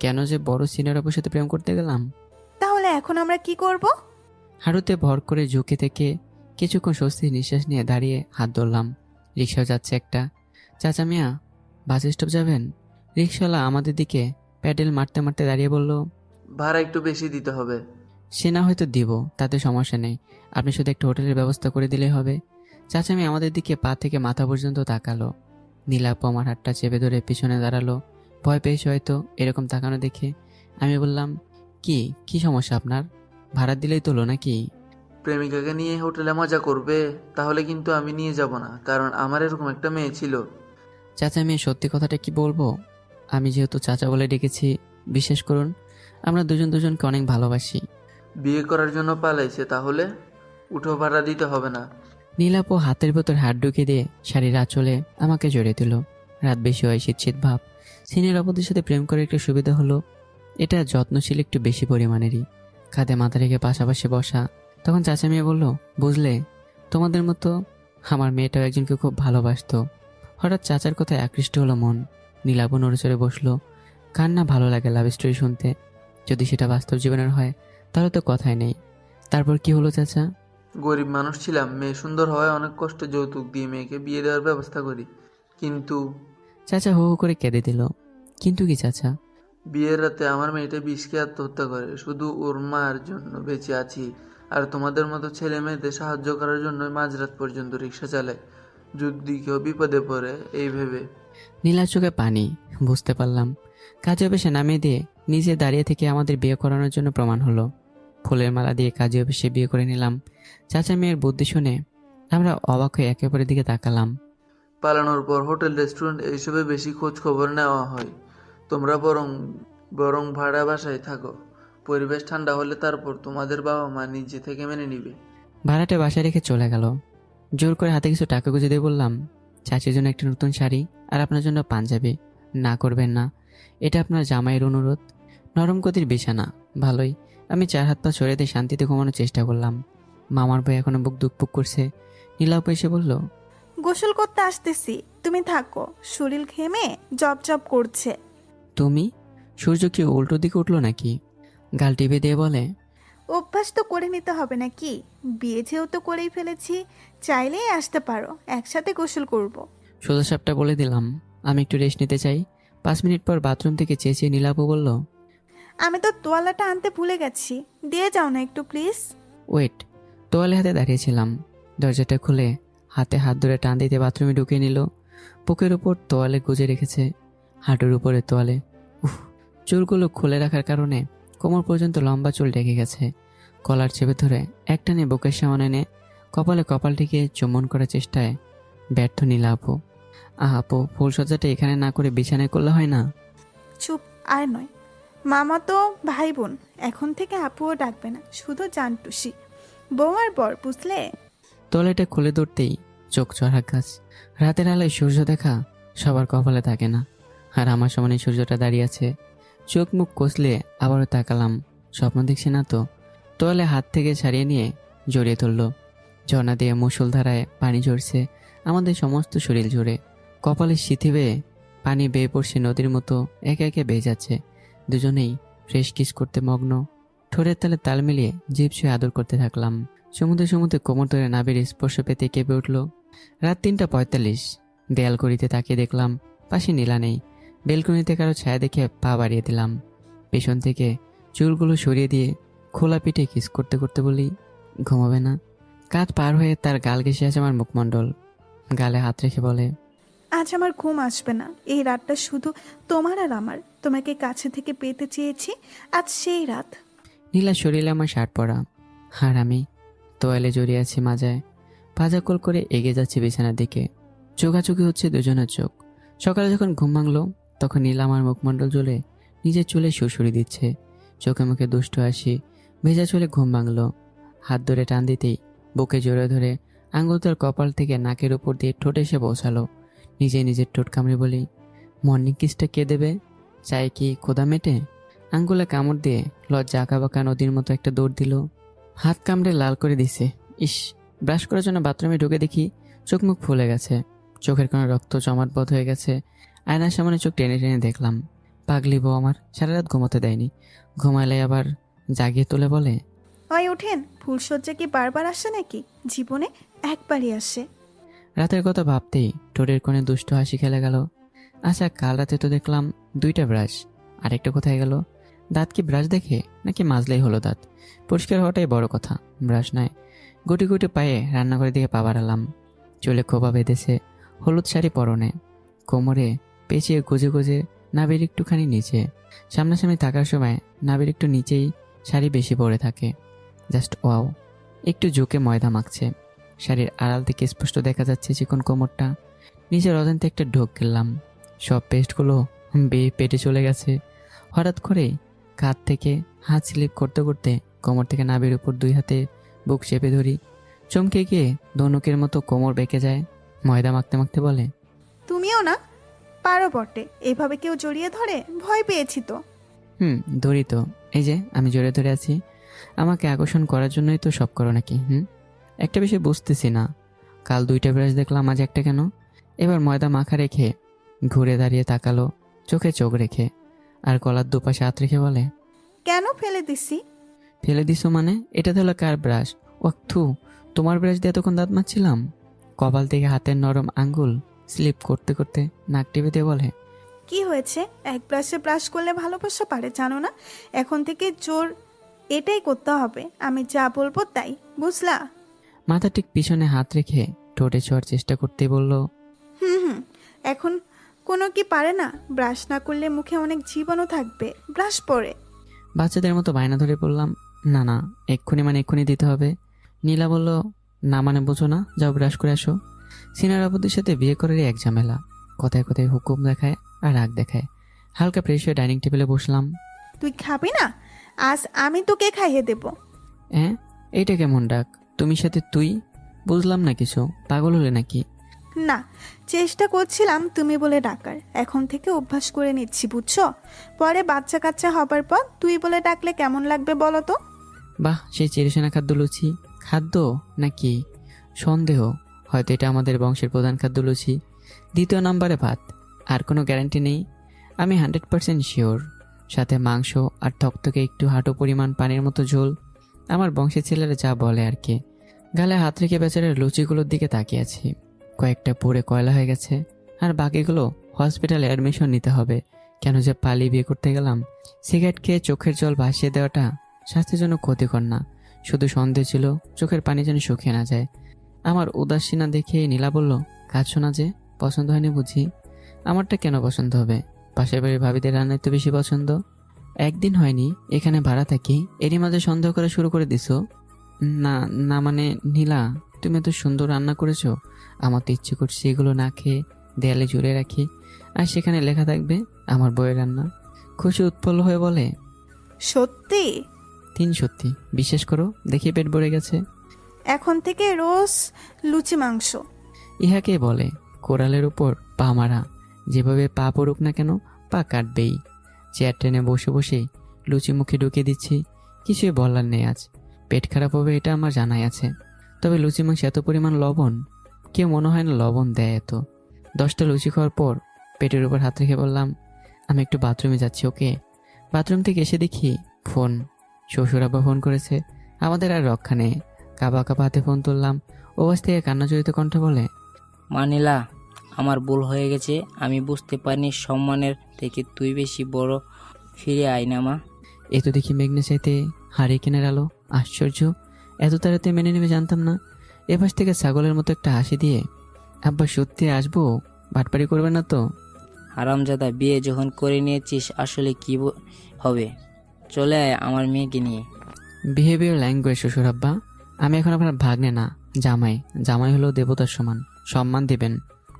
কেন যে বড় সিনিয়র আপুর সাথে প্রেম করতে গেলাম। তাহলে এখন আমরা কি করব? হাঁটুতে ভর করে ঝুঁকে থেকে কিছুক্ষণ স্বস্তির নিঃশ্বাস নিয়ে দাঁড়িয়ে হাত ধরলাম। রিক্সাও যাচ্ছে একটা। চাচা মিয়া, বাস স্টপ যাবেন? রিক্সাওয়ালা আমাদের দিকে প্যাডেল মারতে মারতে দাঁড়িয়ে বলল, ভাড়া একটু বেশি দিতে হবে। সে না হয়তো দিব, তাতে সমস্যা নেই, আপনি শুধু একটা হোটেলের ব্যবস্থা করে দিলেই হবে। চাচা মিয়া আমাদের দিকে পা থেকে মাথা পর্যন্ত তাকালো। নীলাপু আমার হাতটা চেপে ধরে পিছনে দাঁড়ালো। ভয় পেয়েছে হয়তো এরকম তাকানো দেখে। আমি বললাম, কি সমস্যা আপনার? ভাড়া দিলেই তোলো নাকি? প্রেমিকাকে নিয়ে হোটেলে মজা করবে? তাহলে কিন্তু আমি নিয়ে যাব না, কারণ আমার এরকম একটা মেয়ে ছিল। চাচা মেয়ে সত্যি কথাটা কি বলবো? আমি যেহেতু চাচা বলে ডেকেছি, বিশ্বাস করুন আমরা দুজন দুজনকে অনেক ভালোবাসি। বিয়ে করার জন্য পালাইছে, তাহলে উঠো, ভাড়া দিতে হবে না। নীলাপু হাতের ভেতর হাত ঢুকিয়ে দিয়ে শাড়ির আঁচলে আমাকে জড়িয়ে দিল। রাত বেশি হয়, শীত শীত ভাব। সিনিয়র আপুদের সাথে প্রেম করে একটা সুবিধা হলো, এটা যত্নশীল একটু বেশি পরিমাণেরই। খাতে মাথা রেখে পাশাপাশি বসা। তখন চাচা মেয়ে বলল, বুঝলে তোমাদের মতো আমার মেয়েটাও একজনকে খুব ভালোবাসতো। হঠাৎ চাচার কথায় আকৃষ্ট হলো মন। নীলাপু নড়ে চড়ে বসলো। কার না ভালো লাগে লাভ স্টোরি শুনতে, যদি সেটা বাস্তব জীবনের হয়। তাহলে তো কথাই নেই। তারপর কি হলো চাচা? গরিব মানুষ ছিলাম, মেয়ে সুন্দর হওয়ায় অনেক কষ্টে যৌতুক দিয়ে মেয়েকে বিয়ে দেওয়ার ব্যবস্থা করি। কিন্তু চাচা হো হো করে কেঁদে দিল। কিন্তু কি চাচা? বিয়ের রাতে আমার মেয়েটা বিষ খেয়ে আত্মহত্যা করে। শুধু ওর মার জন্য বেঁচে আছি, আর তোমাদের মতো ছেলে মেয়েদের সাহায্য করার জন্য মাঝরাত পর্যন্ত রিক্সা চালায়, যদি কেউ বিপদে পড়ে এই ভেবে। নীলার চোখে পানি। বুঝতে পারলাম কাজী অফিসে নামিয়ে দিয়ে নিজে দাঁড়িয়ে থেকে আমাদের বিয়ে করানোর জন্য প্রমাণ হলো। ফুলের মালা দিয়ে কাজী অফিসে বিয়ে করে নিলাম। চাচা মেয়ের বুদ্ধি শুনে আমরা অবাক হয়ে একে অপরের দিকে তাকালাম। পালানোর পর হোটেল রেস্টুরেন্ট এইসবে বেশি খোঁজ খবর নেওয়া হয়। তোমরা বরং বরং ভাড়া বাসায় থাকো। পরিবেশ ঠান্ডা হলে তারপর তোমাদের বাবা মা নিজে থেকে মেনে নিবে। ভাড়াটে বাসায় রেখে চলে গেল। জোর করে হাতে কিছু টাকা গুঁজে দিয়ে বললাম, চাচির জন্য একটা নতুন শাড়ি আর আপনার জন্য পাঞ্জাবি। না করবেন না, এটা আপনার জামাইয়ের অনুরোধ। নরম গতির বিছানা, ভালোই। আমি 4 হাত পা ছড়িয়ে দিয়ে শান্তিতে ঘুমানোর চেষ্টা করলাম। মামার ভাই এখনো বুক দুকপুক করছে। নীলাপ এসে বলল, গোসল করতে আসতেছি, তুমি থাকো। শরীর ঘেমে জব জব করছে। তুমি? সূর্য কি উল্টো দিকে উঠলো নাকি? গাল টিপে দিয়ে বলে, অভ্যাস তো করে নিতে হবে নাকি? বিয়ে যেহেতু করেই ফেলেছি, চাইলেই আসতে পারো, একসাথে গোসল করব। সোজা সাপটা বলে দিলাম, আমি একটু রেস্ট নিতে চাই। 5 মিনিট পর বাথরুম থেকে চেঁচিয়ে নীলাপু বলল, আমি তো তোয়ালাটা আনতে ভুলে গেছি, দিয়ে যাও না একটু প্লিজ। ওয়েট। তোয়ালে হাতে দাঁড়িয়েছিলাম। দরজাটা খুলে হাতে হাত ধরে টান দিতে বাথরুমে ঢুকিয়ে নিল। বুকের উপর তোয়ালে গুজে রেখেছে, হাঁটুর উপরে তোয়ালে। উফ, চুলগুলো খুলে রাখার কারণে কোমর পর্যন্ত লম্বা চুল ঢেকে গেছে। কলার চেপে ধরে একটানে বুকের সামনে এনে কপালে কপালটিকে চুম্বন করার চেষ্টায় ব্যর্থ নীলা আপু। আপু, ফুলসজ্জাটা এখানে না করে বিছানায় করলে হয় না? চুপ, আর নয়। মামা তো ভাই বোন, এখন থেকে আপুও ডাকবে না, শুধু জানটুসি। বউ আর বর, বুঝলে? তোয়ালেটা খুলে ধরতেই চোখ চড়া গাছ। রাতের আলোয় সূর্য দেখা সবার কপালে থাকে না, আর আমার সমানে সূর্যটা দাঁড়িয়ে আছে। চোখ মুখ কষলে আবারও তাকালাম। স্বপ্ন দেখছি না তো? তোয়ালে হাত থেকে ছাড়িয়ে নিয়ে জড়িয়ে ধরল। ঝর্ণা দিয়ে মুষলধারায় পানি ঝরছে আমাদের সমস্ত শরীর জুড়ে। কপালের সিথি বেয়ে পানি বেয়ে পড়ছে নদীর মতো, একে একে বেয়ে যাচ্ছে। দুজনেই ফ্রেশ কিস করতে মগ্ন। ঠোঁটের তালে তাল মিলিয়ে জিভ ছুঁয়ে আদর করতে থাকলাম। সমুদ্রে সমুদ্রে কোমর ধরে নাবির স্পর্শ পেতে কেঁপে উঠল। রাত 3:45। দেয়াল ঘড়িতে তাকিয়ে দেখলাম পাশে নীলা নেই। বেলকনিতে কারো ছায়া দেখে পা বাড়িয়ে দিলাম। পেছন থেকে চুলগুলো সরিয়ে দিয়ে খোলা পিঠে কিস করতে করতে বলি, ঘুমাবে না? কাঁধ পার হয়ে তার গাল ঘেঁষে আছে আমার মুখমণ্ডল। গালে হাত রেখে বলে, আজ আমার ঘুম আসবে না। এই রাতটা শুধু তোমার আর আমার। তোমাকে কাছে থেকে পেতে চেয়েছি, আজ সেই রাত। নীলা শরীরে আমার শার্ট পরা, আর আমি তোয়ালে জড়িয়ে আছি মাজায়। পাজা কোল করে এগিয়ে যাচ্ছি বিছানার দিকে। চোখাচোখি হচ্ছে দুজনের চোখ। সকালে যখন ঘুম ভাঙলো তখন নীলা আমার মুখমণ্ডল জ্বলে নিজের চুলে সুরসুরি দিচ্ছে। চোখে মুখে দুষ্ট হাসি। ভেজা চুলে ঘুম ভাঙলো। হাত ধরে টান দিতেই বুকে জড়িয়ে ধরে আঙুল তার কপাল থেকে নাকের উপর দিয়ে ঠোঁটে এসে পৌঁছালো। নিজে নিজের ঠোঁট কামড়ে বলি, মর্নিং কিসটা কে দেবে? চাই কি ক্ষুধা মেটে? আঙ্গুলে কামড় দিয়ে লজ্জা আঁকাবাঁকা নদীর মতো একটা দৌড় দিল। হাত কামড়ে লাল করে দিছে। ইস, ব্রাশ করার জন্য বাথরুমে ঢুকে দেখি চোখ মুখ ফুলে গেছে। চোখের কোনো রক্ত জমাট বোধ হয়ে গেছে। আয়নার সামনে চোখ টেনে টেনে দেখলাম। পাগলি বউ আমার সারা রাত ঘুমোতে দেয়নি। ঘুমালে আবার জাগিয়ে তুলে বলে, ওই ওঠেন, ফুলসজ্জা কি বারবার আসে নাকি? জীবনে একবারই আসে। রাতের কথা ভাবতেই ঠোঁটের কোণে দুষ্ট হাসি খেলে গেল। আচ্ছা, কাল রাতে তো দেখলাম 2টা ব্রাশ, আরেকটা কোথায় গেল? দাঁত কি ব্রাশ দেখে নাকি মাজলেই হলো দাঁত? পরিষ্কার হওয়াটাই বড় কথা, ব্রাশ নয়। গুটি গুটি পায়ে রান্নাঘরের দিকে পা বাড়ালাম। চুলে খোপা বেঁধেছে, হলুদ শাড়ি পরনে, কোমরে পেঁচিয়ে গুজে গুজে নাবির একটুখানি নিচে। সামনাসামনি থাকার সময় নাবির একটু নিচেই শাড়ি বেশি পরে থাকে। Just wow. একটু ঝুঁকে ময়দা মাখছে। শাড়ির আড়াল থেকে স্পষ্ট দেখা যাচ্ছে চিকন কোমরটা। নিজের অজান্তে একটা ঢোক গেলাম। সব পেস্টগুলো বেয়ে পেটে চলে গেছে। হঠাৎ করে কাঁধ থেকে হাত স্লিপ করতে করতে কোমর থেকে নাভির উপর 2 হাতে বুক চেপে ধরি। চমকে গিয়ে ধনুকের মতো কোমর বেঁকে যায়। ময়দা মাখতে মাখতে বলে, তুমিও না? পারো বটে, এভাবে কেউ জড়িয়ে ধরে? ভয় পেয়েছি তো। ধরি তো। এই যে আমি জোরে ধরে আছি। আমাকে আকর্ষণ করার জন্যই তো সব করো নাকি? একটা বিষয় বুঝতেছি না, কাল 2টা ব্রাশ দেখলাম, আজ একটা কেন? এবার ময়দা মাখা রেখে ঘুরে দাঁড়িয়ে তাকালো, চোখে চোখ রেখে, আর গলার দুপাশে হাত রেখে বলে, কেন ফেলে দিছি? ফেলে দিছো মানে? এটা তাহলে কার ব্রাশ? ওয়াক্থু, তোমার ব্রাশ দিয়ে এতক্ষণ দাঁত মাজছিলাম। কপাল থেকে হাতের নরম আঙ্গুল স্লিপ করতে করতে নাক টিপে দিয়ে বলে, কি হয়েছে? এক ব্রাশে ব্রাশ করলে ভালোবাসা পারে জানো না? এখন থেকে জোর এটাই করতে হবে, আমি যা বলবো তাই, বুঝলা? মাথা ঠিক পিছনে হাত রেখে ঠোঁটে ছোঁয়ার চেষ্টা করতেই বলল, হুম, এখন কোনো কি পারে না? ব্রাশ না করলে মুখে অনেক জীবাণু থাকবে, ব্রাশ পরে। বাচ্চাদের মতো বায়না ধরে বললাম, না না, এক্ষুনি মানে এক্ষুনি দিতে হবে। নীলা বলল, না মানে বোঝো না, যাও ব্রাশ করে আসো। সিনিয়র আপুদের সাথে বিয়ে করারই এক ঝামেলা, কথায় কথায় হুকুম দেখায় আর রাগ দেখায়। হালকা ফ্রেশ হয়ে ডাইনিং টেবিলে বসলাম। তুই খাবি না? আজ আমি তোকে খাইয়ে দেব। হ্যাঁ, এইটা কেমন ডাক? তুমি সাথে তুই? বুঝলাম না কিছু, পাগল হলে নাকি? না, চেষ্টা করছিলাম তুমি বলে ডাকার, এখন থেকে অভ্যাস করে নিচ্ছি, বুঝছো? পরে বাচ্চা কাচ্চা হবার পর তুই বলে ডাকলে কেমন লাগবে বলো তো? বাহ, সেই চেরিসেনা খাদ্য লুচি। খাদ্য নাকি সন্দেহ? হয়তো এটা আমাদের বংশের প্রধান খাদ্য লুচি, দ্বিতীয় নম্বরে ভাত। আর কোনো গ্যারান্টি নেই, আমি 100% শিওর। সাথে মাংস আর থকথকে একটু হাঁটু পরিমাণ পানির মতো ঝোল। আমার বংশের ছেলেরা যা বলে আর কি। গালে হাত রেখে বেচারার লুচিগুলোর দিকে তাকিয়ে আছি। কয়েকটা পুড়ে কয়লা হয়ে গেছে, আর বাকিগুলো হসপিটালে অ্যাডমিশন নিতে হবে। কেন যে পালিয়ে বিয়ে করতে গেলাম? সিগারেট খেয়ে চোখের জল ভাসিয়ে দেওয়াটা স্বাস্থ্যের জন্য ক্ষতিকর না, শুধু সন্দেহ ছিল চোখের পানি যেন শুকিয়ে না যায়। আমার উদাসীনা দেখে নীলা বলল, কাঁদছো না যে? পছন্দ হয়নি বুঝি? আমারটা কেন পছন্দ হবে? পাশের বাড়ির ভাবিদের রান্নায় তো বেশি পছন্দ। একদিন হয়নি এখানে ভাড়া থাকি, এরই মাঝে সন্দেহ করা শুরু করে দিছো? না না মানে নীলা, তুমি এত সুন্দর রান্না করেছো, আমার তো ইচ্ছে করছে এগুলো না খেয়ে দেয়ালে জুড়ে রাখি, আর সেখানে লেখা থাকবে আমার বউয়ের রান্না। খুশি উৎপন্ন হয়ে বলে, সত্যি? সত্যি, বিশ্বাস করো, দেখি পেট ভরে গেছে। এখন থেকে রোজ লুচি মাংস। ইহাকে বলে কোরালের উপর পা মারা। যেভাবে পা পড়ুক না কেন, পা কাটবেই। চেয়ার টেনে বসে বসে লুচি মুখে ঢুকিয়ে দিচ্ছি। কিছুই বলার নেই আজ। পেট খারাপ হবে এটা আমার জানাই আছে, তবে লুচি মাংস এত পরিমাণ লবণ, কেউ মনে হয় না লবণ দেয় এত। 10টা লুচি খাওয়ার পর পেটের উপর হাত রেখে বললাম, আমি একটু বাথরুমে যাচ্ছি, ওকে? বাথরুম থেকে এসে দেখি ফোন। শ্বশুর আব্বা ফোন করেছে। আমাদের আর রক্ষা নেই, কাবা কাবা হাতে ফোন তুললাম। ওপাশ থেকে কান্নাজড়িত কণ্ঠে বলে, মানিলা, আমার ভুল হয়ে গেছে, আমি বুঝতে পারিনি সম্মানের থেকে তুই বেশি বড়, ফিরে আয় না মা। এ তো দেখি মেঘনা চাইতে হারিকেনের আলো। আশ্চর্য, এত তাড়াতাড়ি মেনে নেবে জানতাম না। এপাশ থেকে ছাগলের মতো একটা হাসি দিয়ে, আব্বা সত্যি আসবো, বাটপাড়ি করবে না তো? হারামজাদা, বিয়ে যখন করে নিয়েছিস আসলে কি হবে? চলে আয় আমার মেয়েকে নিয়ে। বিহেভিয়ার ল্যাঙ্গুয়েজ শ্বশুর আব্বা। আমি এখন আপনার ভাগ্নে না, জামাই। জামাই হলো দেবতার সমান, সম্মান দিবেন,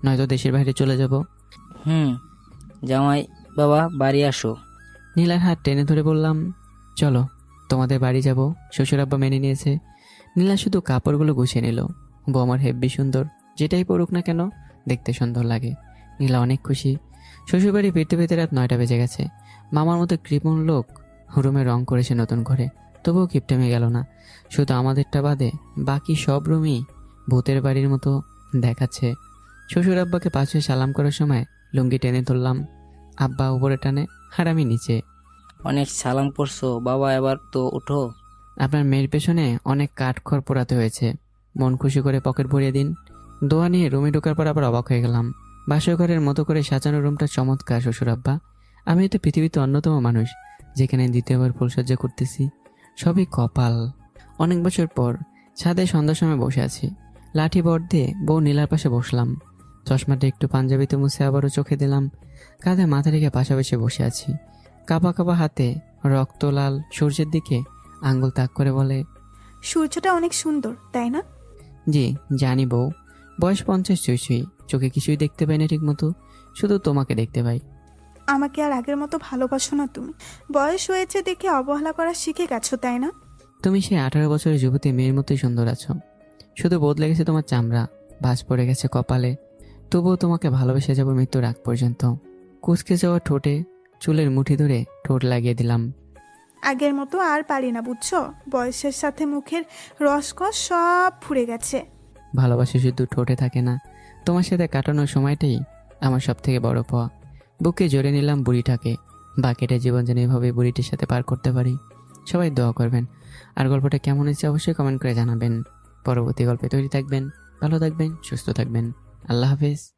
নয়তো দেশের বাইরে চলে যাব। জামাই বাবা, বাড়ি আসো। নীলার হাত টেনে ধরে বললাম, চলো তোমাদের বাড়ি যাব। শ্বশুর আব্বা মেনে নিয়েছে। নীলা শুধু কাপড়গুলো গুছিয়ে নিল। বৌমার হেব্বি সুন্দর, যেটাই পড়ুক না কেন দেখতে সুন্দর লাগে। নীলা অনেক খুশি। শ্বশুরবাড়ি ফিরতে ফিরতে রাত 9টা বেজে গেছে। মামার মতো কৃপণ লোক রুমে রং করেছে নতুন ঘরে, তবুও কিপটেমে গেল না। শুধু আমাদেরটা বাদে বাকি সব রুমই ভূতের বাড়ির মতো দেখাচ্ছে। শ্বশুর আব্বাকে পাশে সালাম করার সময় লুঙ্গি টেনে ধরলাম। আব্বা উপরে টানে আর আমি নিচে। অনেক সালাম করছো বাবা, এবার তো উঠো। আপনার মেয়ের পেছনে অনেক কাঠখড় পোড়াতে হয়েছে, মন খুশি করে পকেট ভরিয়ে দিন। দোয়া নিয়ে রুমে ঢোকার পর আবার অবাক হয়ে গেলাম। বাসর ঘরের মতো করে সাজানো রুমটা চমৎকার শ্বশুর আব্বা। আমি তো পৃথিবীতে অন্যতম মানুষ যেখানে দ্বিতীয়বার ফুলসজ্জা করতেছি। সবই কপাল। অনেক বছর পর ছাদে সন্ধ্যার সময় বসে আছি। লাঠি বট দিয়ে বউ নীলার পাশে বসলাম। চশমাটা একটু পাঞ্জাবিতে মুছে আবারও চোখে দিলাম। কাঁধে মাথা রেখে পাশাপাশি বসে আছি। কাঁপা কাঁপা হাতে রক্ত লাল সূর্যের দিকে আঙ্গুল তাক করে বলে, সূর্যটা অনেক সুন্দর, তাই না? জি জানি বউ, বয়স 50 ছুঁই, চোখে কিছুই দেখতে পাই না ঠিক মতো, শুধু তোমাকে দেখতে পাই। আমাকে আর আগের মতো ভালোবাসো না তুমি। বয়স হয়েছে দেখে অবহেলা করা শিখে গেছো, তাই না? তুমি সেই 18 বছরের যুবতী মেয়ের মতোই সুন্দর আছো, শুধু বদলে গেছে তোমার চামড়া, ভাঁজ পড়ে গেছে কপালে। তবুও তোমাকে ভালোবেসে যাবো মৃত্যুর আগ পর্যন্ত। কুচকে যাওয়া ঠোঁটে চুলের মুঠি ধরে ঠোঁট লাগিয়ে দিলাম। আগের মতো আর পারি না, বুঝছো? বয়সের সাথে মুখের রসকস সব ফুরে গেছে। ভালোবাসা শুধু ঠোঁটে থাকে না, তোমার সাথে কাটানোর সময়টাই আমার সব থেকে বড় পাওয়া। বুকে জড়ে নিলাম বুড়িটাকে। বাকিটা জীবন যেন এভাবে বুড়িটির সাথে পার করতে পারি। সবাই দোয়া করবেন। আর গল্পটা কেমন হয়েছে অবশ্যই কমেন্ট করে জানাবেন। পরবর্তী গল্পে তৈরি থাকবেন, ভালো থাকবেন, সুস্থ থাকবেন। আল্লাহ হাফেজ।